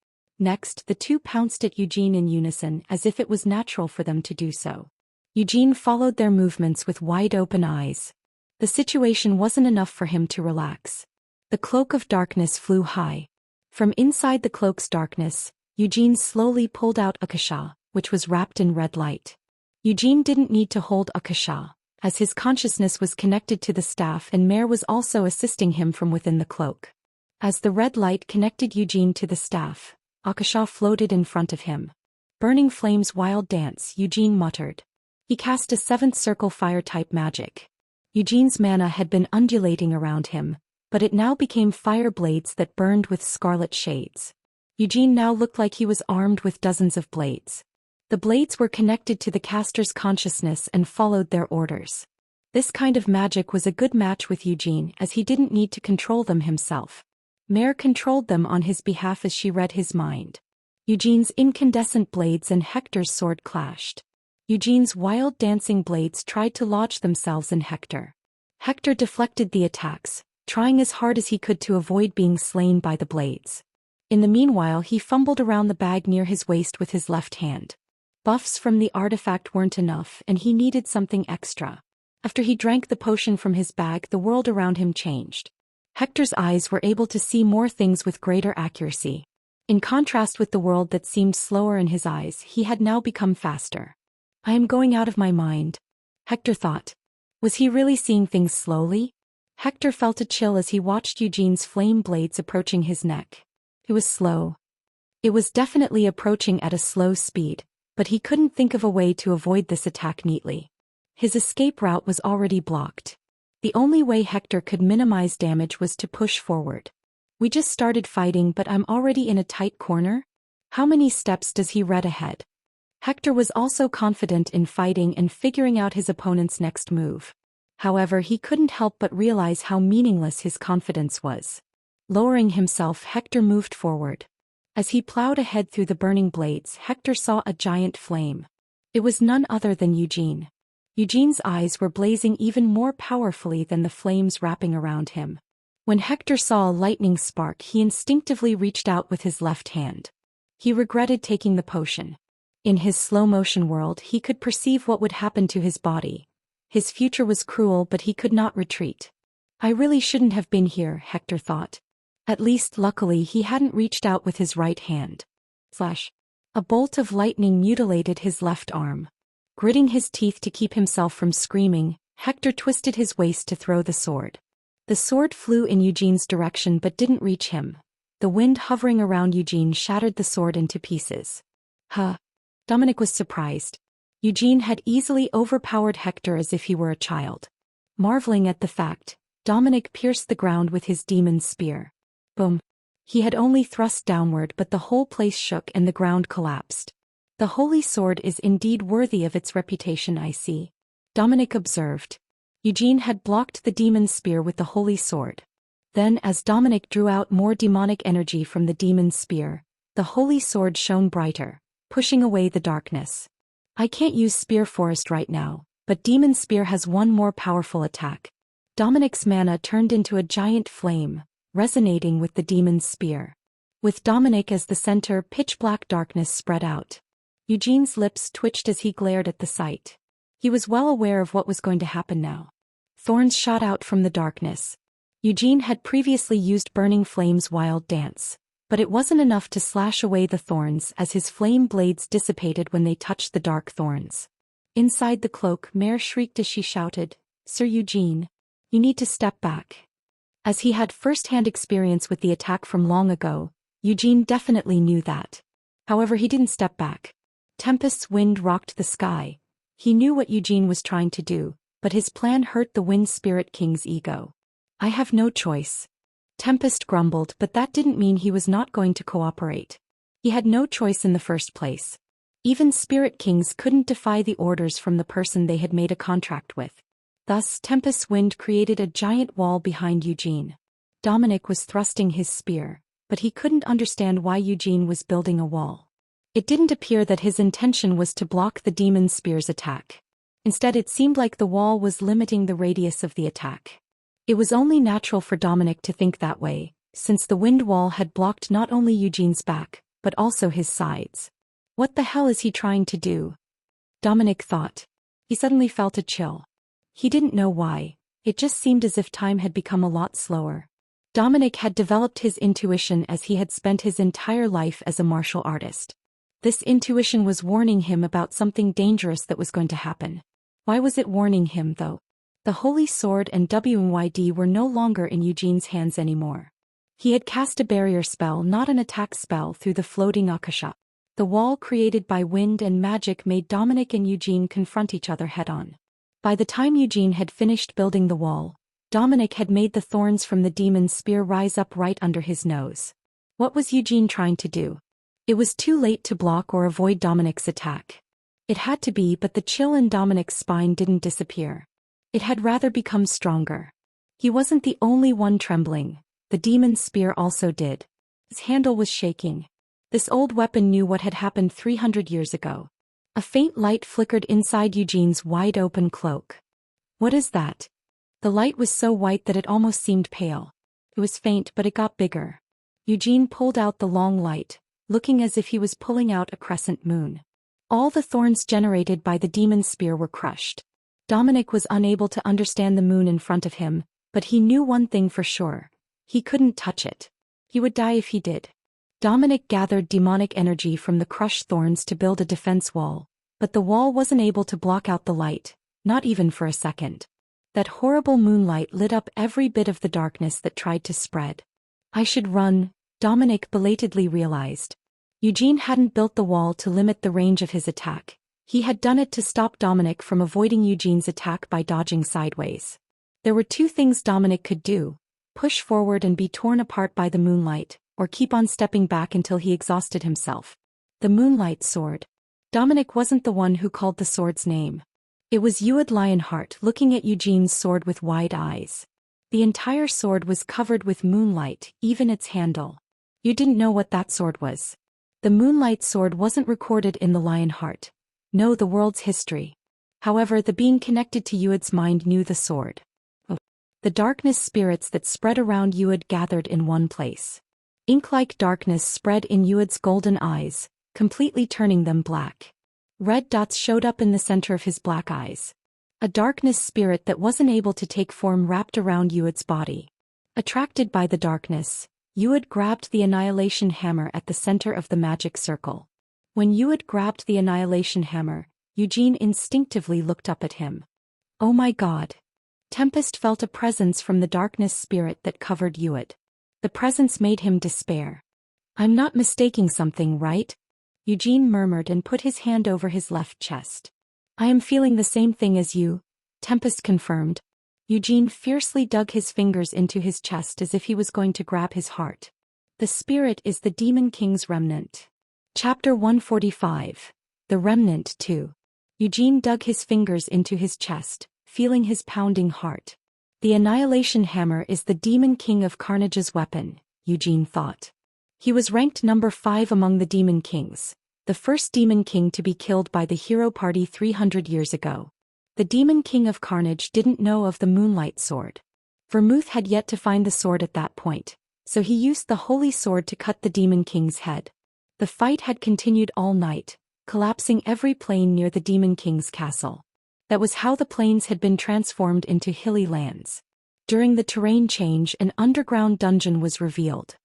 Next, the two pounced at Eugene in unison as if it was natural for them to do so. Eugene followed their movements with wide-open eyes. The situation wasn't enough for him to relax. The cloak of darkness flew high. From inside the cloak's darkness, Eugene slowly pulled out Akasha, which was wrapped in red light. Eugene didn't need to hold Akasha, as his consciousness was connected to the staff and Mare was also assisting him from within the cloak. As the red light connected Eugene to the staff, Akasha floated in front of him. Burning flames, wild dance, Eugene muttered. He cast a seventh circle fire-type magic. Eugene's mana had been undulating around him, but it now became fire blades that burned with scarlet shades. Eugene now looked like he was armed with dozens of blades. The blades were connected to the caster's consciousness and followed their orders. This kind of magic was a good match with Eugene as he didn't need to control them himself. Mare controlled them on his behalf as she read his mind. Eugene's incandescent blades and Hector's sword clashed. Eugene's wild dancing blades tried to lodge themselves in Hector. Hector deflected the attacks, trying as hard as he could to avoid being slain by the blades. In the meanwhile, he fumbled around the bag near his waist with his left hand. Buffs from the artifact weren't enough and he needed something extra. After he drank the potion from his bag, the world around him changed. Hector's eyes were able to see more things with greater accuracy. In contrast with the world that seemed slower in his eyes, he had now become faster. I am going out of my mind, Hector thought. Was he really seeing things slowly? Hector felt a chill as he watched Eugene's flame blades approaching his neck. It was slow. It was definitely approaching at a slow speed, but he couldn't think of a way to avoid this attack neatly. His escape route was already blocked. The only way Hector could minimize damage was to push forward. We just started fighting, but I'm already in a tight corner? How many steps does he read ahead? Hector was also confident in fighting and figuring out his opponent's next move. However, he couldn't help but realize how meaningless his confidence was. Lowering himself, Hector moved forward. As he plowed ahead through the burning blades, Hector saw a giant flame. It was none other than Eugene. Eugene's eyes were blazing even more powerfully than the flames wrapping around him. When Hector saw a lightning spark, he instinctively reached out with his left hand. He regretted taking the potion. In his slow-motion world, he could perceive what would happen to his body. His future was cruel, but he could not retreat. I really shouldn't have been here, Hector thought. At least, luckily, he hadn't reached out with his right hand. Flash. A bolt of lightning mutilated his left arm. Gritting his teeth to keep himself from screaming, Hector twisted his waist to throw the sword. The sword flew in Eugene's direction but didn't reach him. The wind hovering around Eugene shattered the sword into pieces. Huh. Dominic was surprised. Eugene had easily overpowered Hector as if he were a child. Marveling at the fact, Dominic pierced the ground with his demon spear. Boom. He had only thrust downward, but the whole place shook and the ground collapsed. The holy sword is indeed worthy of its reputation, I see, Dominic observed. Eugene had blocked the demon spear with the holy sword. Then, as Dominic drew out more demonic energy from the demon spear, the holy sword shone brighter, pushing away the darkness. I can't use Spear Forest right now, but Demon Spear has one more powerful attack. Dominic's mana turned into a giant flame, resonating with the Demon's Spear. With Dominic as the center, pitch-black darkness spread out. Eugene's lips twitched as he glared at the sight. He was well aware of what was going to happen now. Thorns shot out from the darkness. Eugene had previously used Burning Flame's wild dance, but it wasn't enough to slash away the thorns as his flame blades dissipated when they touched the dark thorns. Inside the cloak, Mare shrieked as she shouted, "Sir Eugene, you need to step back." As he had first-hand experience with the attack from long ago, Eugene definitely knew that. However, he didn't step back. Tempest's wind rocked the sky. He knew what Eugene was trying to do, but his plan hurt the Wind Spirit King's ego. I have no choice. Tempest grumbled, but that didn't mean he was not going to cooperate. He had no choice in the first place. Even spirit kings couldn't defy the orders from the person they had made a contract with. Thus, Tempest's wind created a giant wall behind Eugene. Dominic was thrusting his spear, but he couldn't understand why Eugene was building a wall. It didn't appear that his intention was to block the demon spear's attack. Instead, it seemed like the wall was limiting the radius of the attack. It was only natural for Dominic to think that way, since the wind wall had blocked not only Eugene's back, but also his sides. What the hell is he trying to do? Dominic thought. He suddenly felt a chill. He didn't know why, it just seemed as if time had become a lot slower. Dominic had developed his intuition as he had spent his entire life as a martial artist. This intuition was warning him about something dangerous that was going to happen. Why was it warning him, though? The Holy Sword and WYD were no longer in Eugene's hands anymore. He had cast a barrier spell, not an attack spell, through the floating Akasha. The wall created by wind and magic made Dominic and Eugene confront each other head-on. By the time Eugene had finished building the wall, Dominic had made the thorns from the demon's spear rise up right under his nose. What was Eugene trying to do? It was too late to block or avoid Dominic's attack. It had to be, but the chill in Dominic's spine didn't disappear. It had rather become stronger. He wasn't the only one trembling. The demon's spear also did. His handle was shaking. This old weapon knew what had happened 300 years ago. A faint light flickered inside Eugene's wide-open cloak. What is that? The light was so white that it almost seemed pale. It was faint, but it got bigger. Eugene pulled out the long light, looking as if he was pulling out a crescent moon. All the thorns generated by the demon's spear were crushed. Dominic was unable to understand the moon in front of him, but he knew one thing for sure. He couldn't touch it. He would die if he did. Dominic gathered demonic energy from the crushed thorns to build a defense wall, but the wall wasn't able to block out the light, not even for a second. That horrible moonlight lit up every bit of the darkness that tried to spread. I should run, Dominic belatedly realized. Eugene hadn't built the wall to limit the range of his attack. He had done it to stop Dominic from avoiding Eugene's attack by dodging sideways. There were two things Dominic could do: push forward and be torn apart by the moonlight, or keep on stepping back until he exhausted himself. The moonlight sword. Dominic wasn't the one who called the sword's name. It was Ued Lionheart looking at Eugene's sword with wide eyes. The entire sword was covered with moonlight, even its handle. You didn't know what that sword was. The moonlight sword wasn't recorded in the Lionheart. No, the world's history. However, the being connected to Ued's mind knew the sword. Oh. The darkness spirits that spread around Ued gathered in one place. Ink-like darkness spread in Ued's golden eyes, completely turning them black. Red dots showed up in the center of his black eyes. A darkness spirit that wasn't able to take form wrapped around Ued's body. Attracted by the darkness, Ued grabbed the annihilation hammer at the center of the magic circle. When Ued grabbed the annihilation hammer, Eugene instinctively looked up at him. Oh my God! Tempest felt a presence from the darkness spirit that covered Ued. The presence made him despair. I'm not mistaking something, right? Eugene murmured and put his hand over his left chest. I am feeling the same thing as you, Tempest confirmed. Eugene fiercely dug his fingers into his chest as if he was going to grab his heart. The spirit is the Demon King's remnant. Chapter 145. The Remnant 2. Eugene dug his fingers into his chest, feeling his pounding heart. The Annihilation Hammer is the Demon King of Carnage's weapon, Eugene thought. He was ranked number 5 among the Demon Kings, the first Demon King to be killed by the hero party 300 years ago. The Demon King of Carnage didn't know of the Moonlight Sword. Vermouth had yet to find the sword at that point, so he used the Holy Sword to cut the Demon King's head. The fight had continued all night, collapsing every plain near the Demon King's castle. That was how the plains had been transformed into hilly lands. During the terrain change, an underground dungeon was revealed.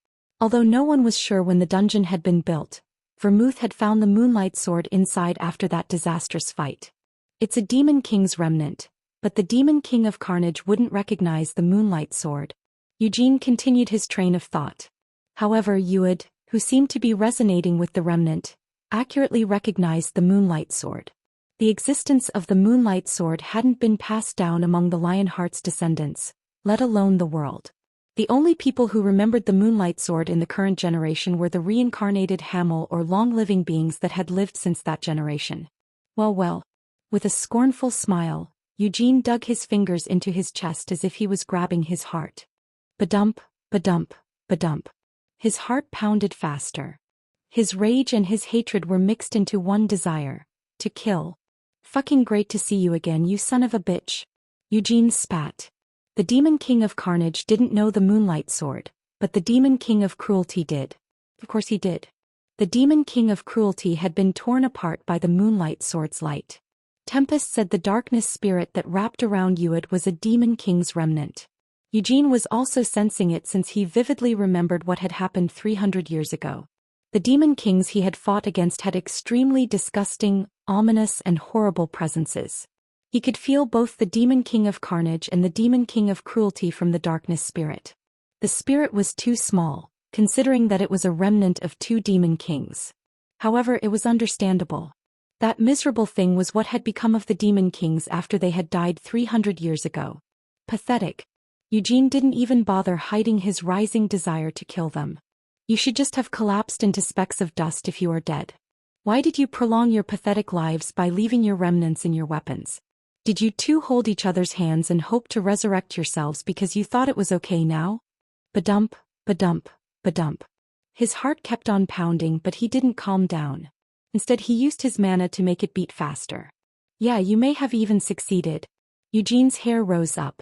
Although no one was sure when the dungeon had been built, Vermouth had found the Moonlight Sword inside after that disastrous fight. It's a Demon King's remnant, but the Demon King of Carnage wouldn't recognize the Moonlight Sword. Eugene continued his train of thought. However, Ued, who seemed to be resonating with the remnant, accurately recognized the Moonlight Sword. The existence of the Moonlight Sword hadn't been passed down among the Lionheart's descendants, let alone the world. The only people who remembered the Moonlight Sword in the current generation were the reincarnated Hamel or long-living beings that had lived since that generation. Well well. With a scornful smile, Eugene dug his fingers into his chest as if he was grabbing his heart. Ba-dump, ba-dump, ba-dump. His heart pounded faster. His rage and his hatred were mixed into one desire: to kill. Fucking great to see you again, you son of a bitch. Eugene spat. The Demon King of Carnage didn't know the Moonlight Sword, but the Demon King of Cruelty did. Of course he did. The Demon King of Cruelty had been torn apart by the Moonlight Sword's light. Tempest said the darkness spirit that wrapped around Uid was a Demon King's remnant. Eugene was also sensing it since he vividly remembered what had happened 300 years ago. The Demon Kings he had fought against had extremely disgusting, ominous and horrible presences. He could feel both the Demon King of Carnage and the Demon King of Cruelty from the darkness spirit. The spirit was too small, considering that it was a remnant of two Demon Kings. However, it was understandable. That miserable thing was what had become of the Demon Kings after they had died 300 years ago. Pathetic. Eugene didn't even bother hiding his rising desire to kill them. You should just have collapsed into specks of dust if you are dead. Why did you prolong your pathetic lives by leaving your remnants in your weapons? Did you two hold each other's hands and hope to resurrect yourselves because you thought it was okay now? Ba-dump, ba-dump, ba-dump. His heart kept on pounding, but he didn't calm down. Instead, he used his mana to make it beat faster. Yeah, you may have even succeeded. Eugene's hair rose up.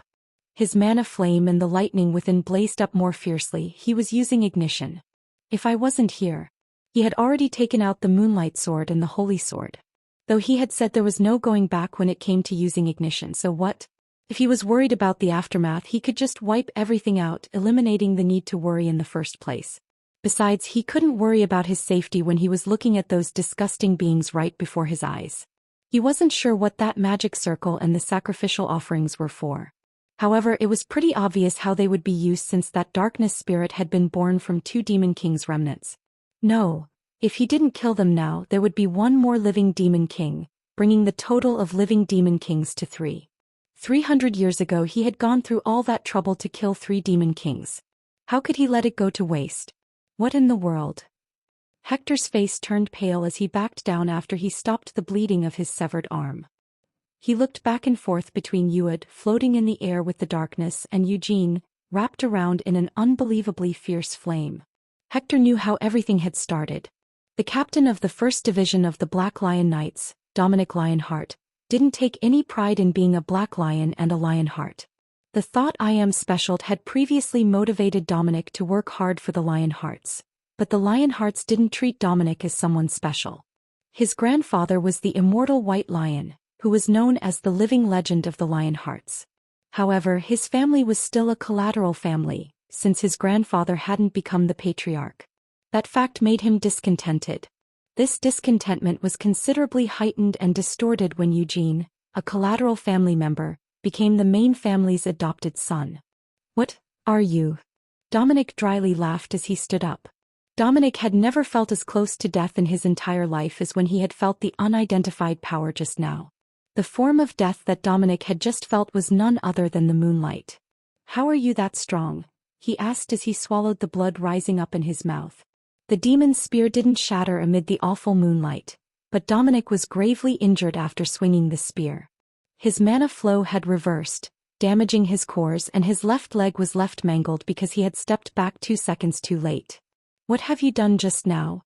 His mana flame and the lightning within blazed up more fiercely. He was using ignition. If I wasn't here. He had already taken out the Moonlight Sword and the Holy Sword. Though he had said there was no going back when it came to using ignition, so what? If he was worried about the aftermath, he could just wipe everything out, eliminating the need to worry in the first place. Besides, he couldn't worry about his safety when he was looking at those disgusting beings right before his eyes. He wasn't sure what that magic circle and the sacrificial offerings were for. However, it was pretty obvious how they would be used since that darkness spirit had been born from two Demon King's remnants. No, if he didn't kill them now, there would be one more living Demon King, bringing the total of living Demon Kings to 3. 300 years ago he had gone through all that trouble to kill 3 Demon Kings. How could he let it go to waste? What in the world? Hector's face turned pale as he backed down after he stopped the bleeding of his severed arm. He looked back and forth between Uid, floating in the air with the darkness, and Eugene, wrapped around in an unbelievably fierce flame. Hector knew how everything had started. The captain of the 1st Division of the Black Lion Knights, Dominic Lionheart, didn't take any pride in being a Black Lion and a Lionheart. The thought I am special had previously motivated Dominic to work hard for the Lionhearts, but the Lionhearts didn't treat Dominic as someone special. His grandfather was the immortal White Lion, who was known as the living legend of the Lionhearts. However, his family was still a collateral family, since his grandfather hadn't become the patriarch. That fact made him discontented. This discontentment was considerably heightened and distorted when Eugene, a collateral family member, became the main family's adopted son. What are you? Dominic dryly laughed as he stood up. Dominic had never felt as close to death in his entire life as when he had felt the unidentified power just now. The form of death that Dominic had just felt was none other than the moonlight. How are you that strong? He asked as he swallowed the blood rising up in his mouth. The demon's spear didn't shatter amid the awful moonlight, but Dominic was gravely injured after swinging the spear. His mana flow had reversed, damaging his cores, and his left leg was left mangled because he had stepped back 2 seconds too late. What have you done just now?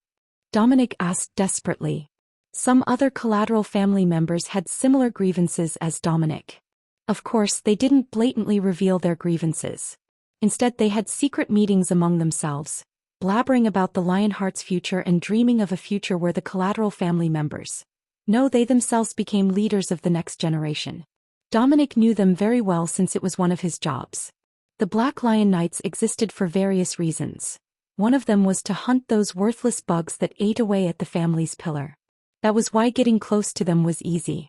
Dominic asked desperately. Some other collateral family members had similar grievances as Dominic. Of course, they didn't blatantly reveal their grievances. Instead, they had secret meetings among themselves, blabbering about the Lionheart's future and dreaming of a future where the collateral family members, they themselves became leaders of the next generation. Dominic knew them very well since it was one of his jobs. The Black Lion Knights existed for various reasons. One of them was to hunt those worthless bugs that ate away at the family's pillar. That was why getting close to them was easy.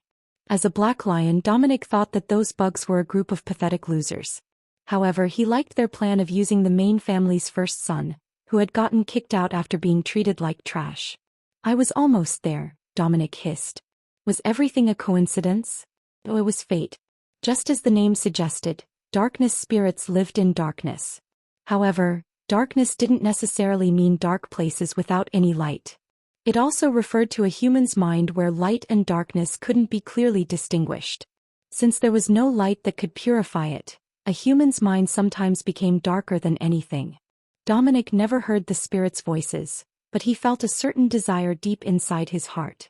As a Black Lion, Dominic thought that those bugs were a group of pathetic losers. However, he liked their plan of using the main family's first son, who had gotten kicked out after being treated like trash. I was almost there, Dominic hissed. Was everything a coincidence? Oh, it was fate. Just as the name suggested, darkness spirits lived in darkness. However, darkness didn't necessarily mean dark places without any light. It also referred to a human's mind where light and darkness couldn't be clearly distinguished. Since there was no light that could purify it, a human's mind sometimes became darker than anything. Dominic never heard the spirits' voices, but he felt a certain desire deep inside his heart.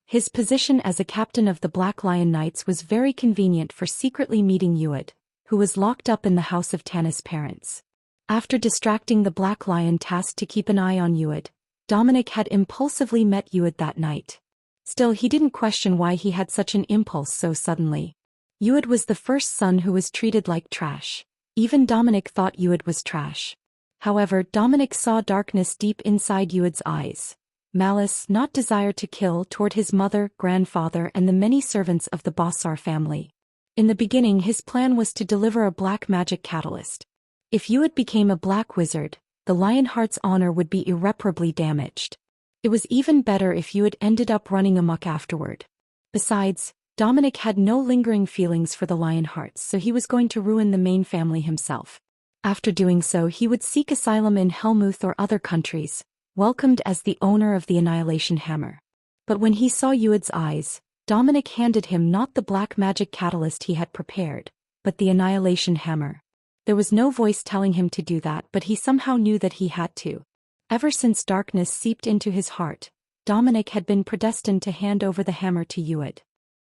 His position as a captain of the Black Lion Knights was very convenient for secretly meeting Uid, who was locked up in the house of Tannis' parents. After distracting the Black Lion tasked to keep an eye on Uid, Dominic had impulsively met Uid that night. Still, he didn't question why he had such an impulse so suddenly. Uid was the first son who was treated like trash. Even Dominic thought Uid was trash. However, Dominic saw darkness deep inside Uid's eyes. Malice, not desire to kill, toward his mother, grandfather and the many servants of the Bossar family. In the beginning his plan was to deliver a black magic catalyst. If Uid became a black wizard, the Lionheart's honor would be irreparably damaged. It was even better if Uid ended up running amok afterward. Besides, Dominic had no lingering feelings for the Lionhearts, so he was going to ruin the main family himself. After doing so he would seek asylum in Helmuth or other countries, welcomed as the owner of the Annihilation Hammer. But when he saw Uid's eyes, Dominic handed him not the black magic catalyst he had prepared, but the Annihilation Hammer. There was no voice telling him to do that, but he somehow knew that he had to. Ever since darkness seeped into his heart, Dominic had been predestined to hand over the hammer to Uid.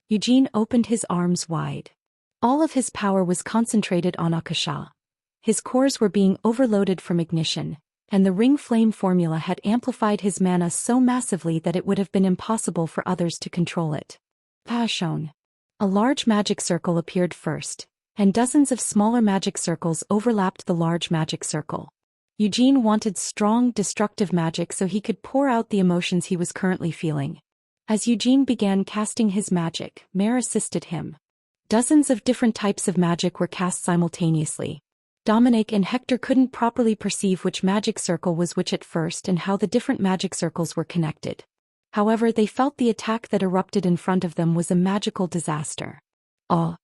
Eugene opened his arms wide. All of his power was concentrated on Akasha. His cores were being overloaded from ignition, and the ring flame formula had amplified his mana so massively that it would have been impossible for others to control it. Pashon. A large magic circle appeared first, and dozens of smaller magic circles overlapped the large magic circle. Eugene wanted strong, destructive magic so he could pour out the emotions he was currently feeling. As Eugene began casting his magic, Mare assisted him. Dozens of different types of magic were cast simultaneously. Dominic and Hector couldn't properly perceive which magic circle was which at first and how the different magic circles were connected. However, they felt the attack that erupted in front of them was a magical disaster. Oh!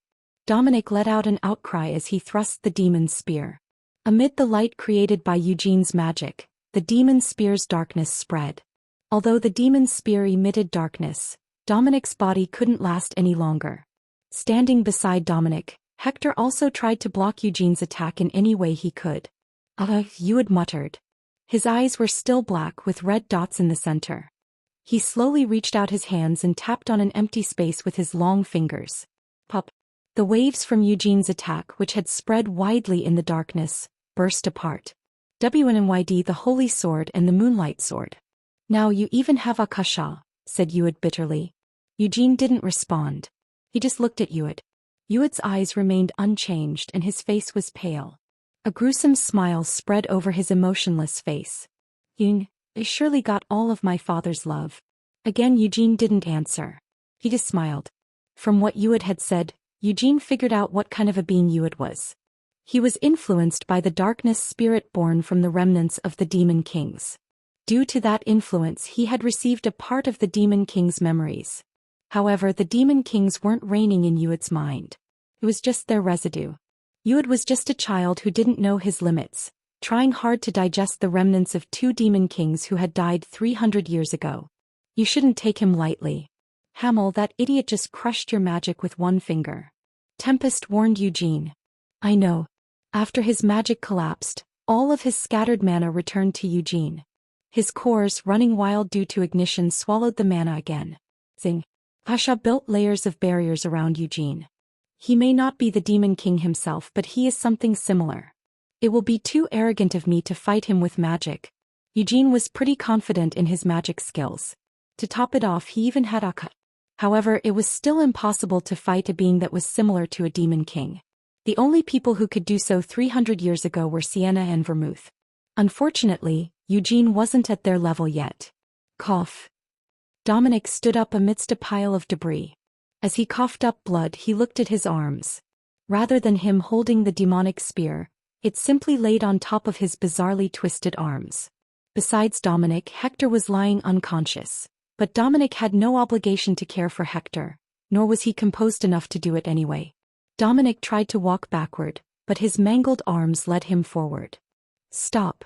Dominic let out an outcry as he thrust the demon's spear. Amid the light created by Eugene's magic, the demon's spear's darkness spread. Although the demon's spear emitted darkness, Dominic's body couldn't last any longer. Standing beside Dominic, Hector also tried to block Eugene's attack in any way he could. Uid muttered. His eyes were still black with red dots in the center. He slowly reached out his hands and tapped on an empty space with his long fingers. Pop! The waves from Eugene's attack, which had spread widely in the darkness, burst apart. WNYD, the Holy Sword and the Moonlight Sword. Now you even have Akasha, said Uid bitterly. Eugene didn't respond. He just looked at Uid. Uid's eyes remained unchanged and his face was pale. A gruesome smile spread over his emotionless face. I surely got all of my father's love. Again Eugene didn't answer. He just smiled. From what Uid had said, Eugene figured out what kind of a being Uid was. He was influenced by the darkness spirit born from the remnants of the Demon Kings. Due to that influence he had received a part of the Demon King's memories. However, the Demon Kings weren't reigning in Uid's mind. It was just their residue. Uid was just a child who didn't know his limits, trying hard to digest the remnants of two Demon Kings who had died 300 years ago. You shouldn't take him lightly. Hamel, that idiot just crushed your magic with one finger. Tempest warned Eugene. I know. After his magic collapsed, all of his scattered mana returned to Eugene. His cores, running wild due to ignition, swallowed the mana again. Zing. Pasha built layers of barriers around Eugene. He may not be the Demon King himself, but he is something similar. It will be too arrogant of me to fight him with magic. Eugene was pretty confident in his magic skills. To top it off, he even had Akka. However, it was still impossible to fight a being that was similar to a Demon King. The only people who could do so 300 years ago were Sienna and Vermouth. Unfortunately, Eugene wasn't at their level yet. Cough. Dominic stood up amidst a pile of debris. As he coughed up blood, he looked at his arms. Rather than him holding the demonic spear, it simply laid on top of his bizarrely twisted arms. Besides Dominic, Hector was lying unconscious. But Dominic had no obligation to care for Hector, nor was he composed enough to do it anyway. Dominic tried to walk backward, but his mangled arms led him forward. Stop.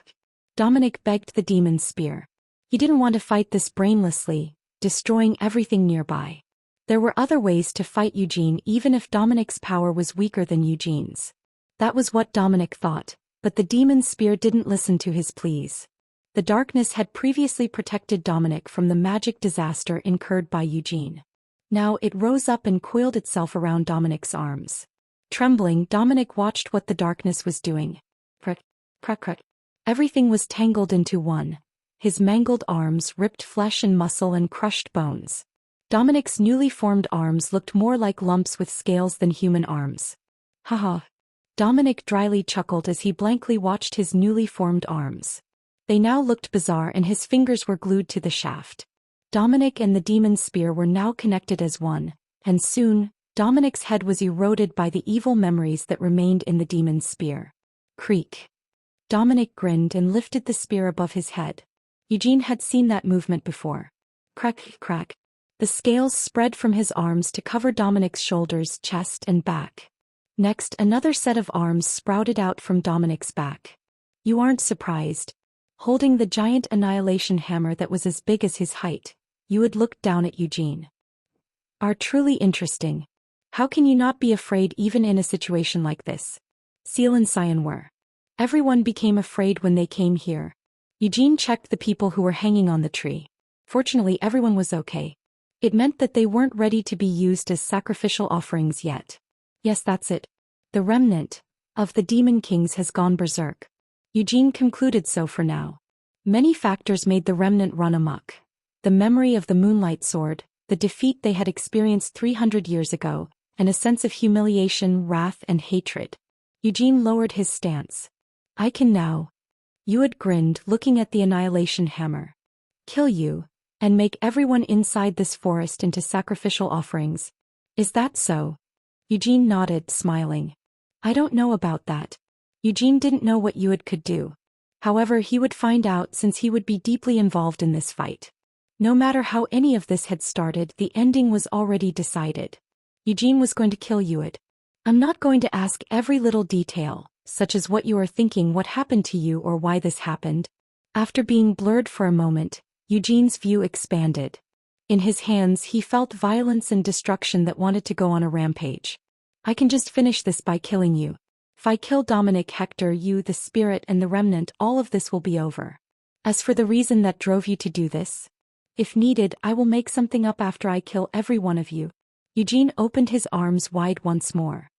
Dominic begged the demon's spear. He didn't want to fight this brainlessly, destroying everything nearby. There were other ways to fight Eugene even if Dominic's power was weaker than Eugene's. That was what Dominic thought, but the demon's spear didn't listen to his pleas. The darkness had previously protected Dominic from the magic disaster incurred by Eugene. Now it rose up and coiled itself around Dominic's arms. Trembling, Dominic watched what the darkness was doing. Crack, crack, crack. Everything was tangled into one. His mangled arms ripped flesh and muscle and crushed bones. Dominic's newly formed arms looked more like lumps with scales than human arms. Haha. Dominic dryly chuckled as he blankly watched his newly formed arms. They now looked bizarre and his fingers were glued to the shaft. Dominic and the demon's spear were now connected as one, and soon, Dominic's head was eroded by the evil memories that remained in the demon's spear. Creak. Dominic grinned and lifted the spear above his head. Eugene had seen that movement before. Crack, crack. The scales spread from his arms to cover Dominic's shoulders, chest, and back. Next, another set of arms sprouted out from Dominic's back. You aren't surprised. Holding the giant annihilation hammer that was as big as his height, you would look down at Eugene. Are truly interesting. How can you not be afraid even in a situation like this? Seal and Cyan were. Everyone became afraid when they came here. Eugene checked the people who were hanging on the tree. Fortunately, everyone was okay. It meant that they weren't ready to be used as sacrificial offerings yet. Yes, that's it. The remnant of the Demon Kings has gone berserk. Eugene concluded so for now. Many factors made the remnant run amok. The memory of the Moonlight Sword, the defeat they had experienced 300 years ago, and a sense of humiliation, wrath, and hatred. Eugene lowered his stance. I can now. Yuad grinned, looking at the annihilation hammer. Kill you, and make everyone inside this forest into sacrificial offerings. Is that so? Eugene nodded, smiling. I don't know about that. Eugene didn't know what Yuad could do. However, he would find out since he would be deeply involved in this fight. No matter how any of this had started, the ending was already decided. Eugene was going to kill Yuad. I'm not going to ask every little detail, such as what you are thinking, what happened to you, or why this happened. After being blurred for a moment, Eugene's view expanded. In his hands he felt violence and destruction that wanted to go on a rampage. I can just finish this by killing you. If I kill Dominic, Hector, you, the spirit, and the remnant, all of this will be over. As for the reason that drove you to do this, if needed, I will make something up after I kill every one of you. Eugene opened his arms wide once more.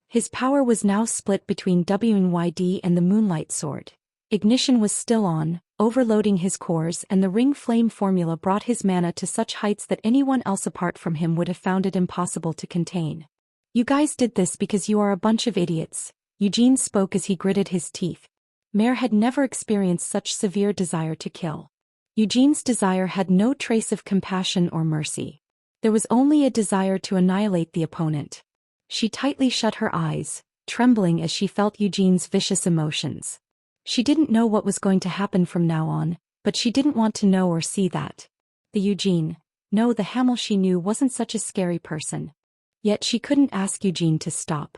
His power was now split between WNYD and the Moonlight Sword. Ignition was still on, overloading his cores, and the ring flame formula brought his mana to such heights that anyone else apart from him would have found it impossible to contain. You guys did this because you are a bunch of idiots, Eugene spoke as he gritted his teeth. Mare had never experienced such severe desire to kill. Eugene's desire had no trace of compassion or mercy. There was only a desire to annihilate the opponent. She tightly shut her eyes, trembling as she felt Eugene's vicious emotions. She didn't know what was going to happen from now on, but she didn't want to know or see that. The Eugene, no, the Hamel she knew wasn't such a scary person. Yet she couldn't ask Eugene to stop.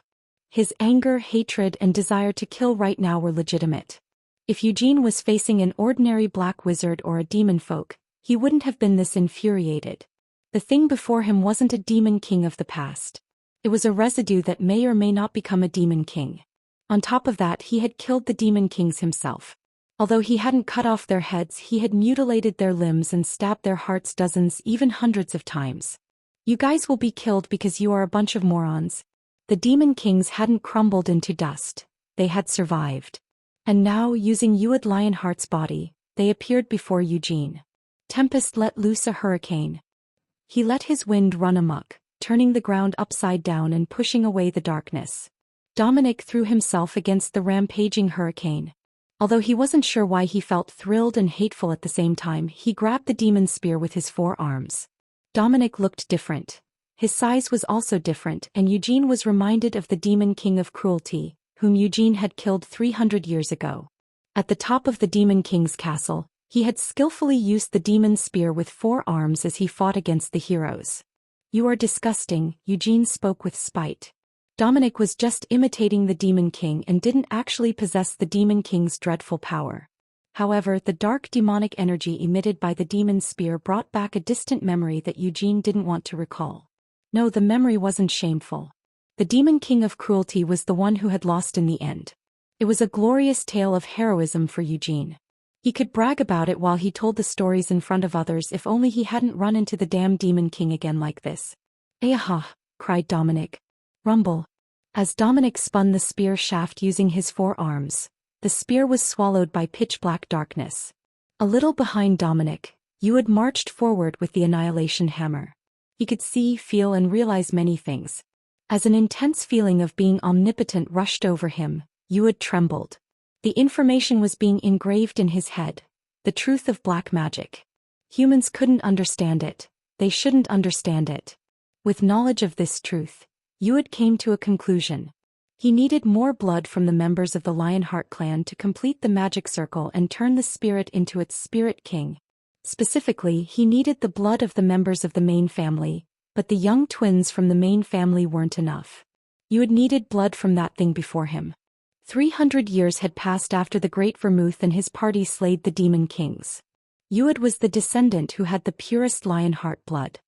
His anger, hatred, and desire to kill right now were legitimate. If Eugene was facing an ordinary black wizard or a demon folk, he wouldn't have been this infuriated. The thing before him wasn't a demon king of the past. It was a residue that may or may not become a demon king. On top of that, he had killed the demon kings himself. Although he hadn't cut off their heads, he had mutilated their limbs and stabbed their hearts dozens, even hundreds of times. You guys will be killed because you are a bunch of morons. The demon kings hadn't crumbled into dust. They had survived. And now, using Yuad Lionheart's body, they appeared before Eugene. Tempest let loose a hurricane. He let his wind run amok, turning the ground upside down and pushing away the darkness. Dominic threw himself against the rampaging hurricane. Although he wasn't sure why he felt thrilled and hateful at the same time, he grabbed the demon spear with his 4 arms. Dominic looked different. His size was also different, and Eugene was reminded of the demon king of cruelty, whom Eugene had killed 300 years ago. At the top of the demon king's castle, he had skillfully used the demon spear with 4 arms as he fought against the heroes. You are disgusting, Eugene spoke with spite. Dominic was just imitating the Demon King and didn't actually possess the Demon King's dreadful power. However, the dark demonic energy emitted by the demon's spear brought back a distant memory that Eugene didn't want to recall. No, the memory wasn't shameful. The Demon King of cruelty was the one who had lost in the end. It was a glorious tale of heroism for Eugene. He could brag about it while he told the stories in front of others if only he hadn't run into the damn Demon King again like this. "Ayaha!" cried Dominic. Rumble. As Dominic spun the spear shaft using his forearms, the spear was swallowed by pitch-black darkness. A little behind Dominic, Yuad marched forward with the annihilation hammer. He could see, feel and realize many things. As an intense feeling of being omnipotent rushed over him, Yuad trembled. The information was being engraved in his head, the truth of black magic. Humans couldn't understand it, they shouldn't understand it. With knowledge of this truth, Yuad came to a conclusion. He needed more blood from the members of the Lionheart clan to complete the magic circle and turn the spirit into its spirit king. Specifically, he needed the blood of the members of the main family, but the young twins from the main family weren't enough. Yuad needed blood from that thing before him. 300 years had passed after the Great Vermouth and his party slayed the Demon Kings. Yuad was the descendant who had the purest Lionheart blood.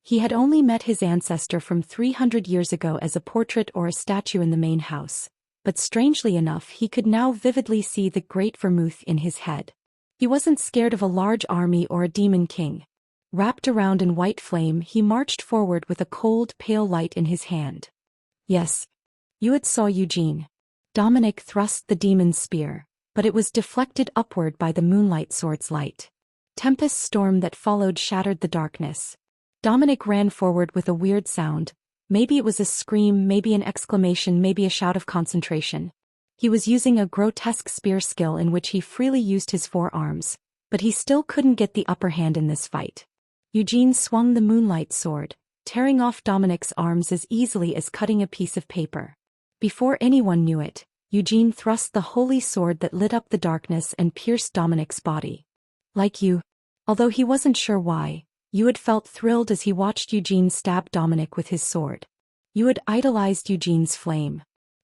He had only met his ancestor from 300 years ago as a portrait or a statue in the main house, but strangely enough he could now vividly see the Great Vermouth in his head. He wasn't scared of a large army or a demon king. Wrapped around in white flame, he marched forward with a cold, pale light in his hand. Yes. Yuad saw Eugene. Dominic thrust the demon's spear, but it was deflected upward by the moonlight sword's light. Tempest storm that followed shattered the darkness. Dominic ran forward with a weird sound. Maybe it was a scream, maybe an exclamation, maybe a shout of concentration. He was using a grotesque spear skill in which he freely used his forearms, but he still couldn't get the upper hand in this fight. Eugene swung the moonlight sword, tearing off Dominic's arms as easily as cutting a piece of paper. Before anyone knew it, Eugene thrust the holy sword that lit up the darkness and pierced Dominic's body. Like you. Although he wasn't sure why, Yuad felt thrilled as he watched Eugene stab Dominic with his sword. Yuad idolized Eugene's flame.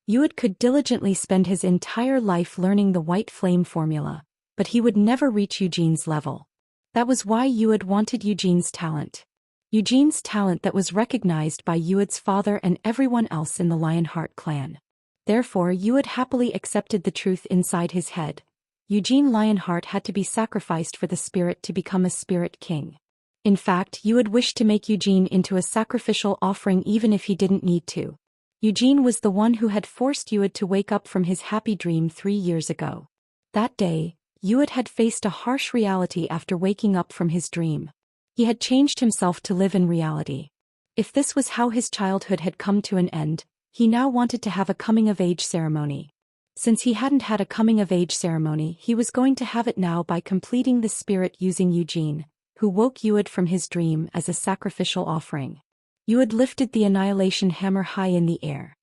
Yuad could diligently spend his entire life learning the white flame formula, but he would never reach Eugene's level. That was why Yuad wanted Eugene's talent. Eugene's talent that was recognized by Yuad's father and everyone else in the Lionheart clan. Therefore, Yuad happily accepted the truth inside his head. Eugene Lionheart had to be sacrificed for the spirit to become a spirit king. In fact, Yuad wished to make Eugene into a sacrificial offering even if he didn't need to. Eugene was the one who had forced Yuad to wake up from his happy dream 3 years ago. That day, Yuad had faced a harsh reality after waking up from his dream. He had changed himself to live in reality. If this was how his childhood had come to an end, he now wanted to have a coming-of-age ceremony. Since he hadn't had a coming-of-age ceremony, he was going to have it now by completing the spirit using Eugene, who woke Yuad from his dream as a sacrificial offering. Yuad lifted the annihilation hammer high in the air.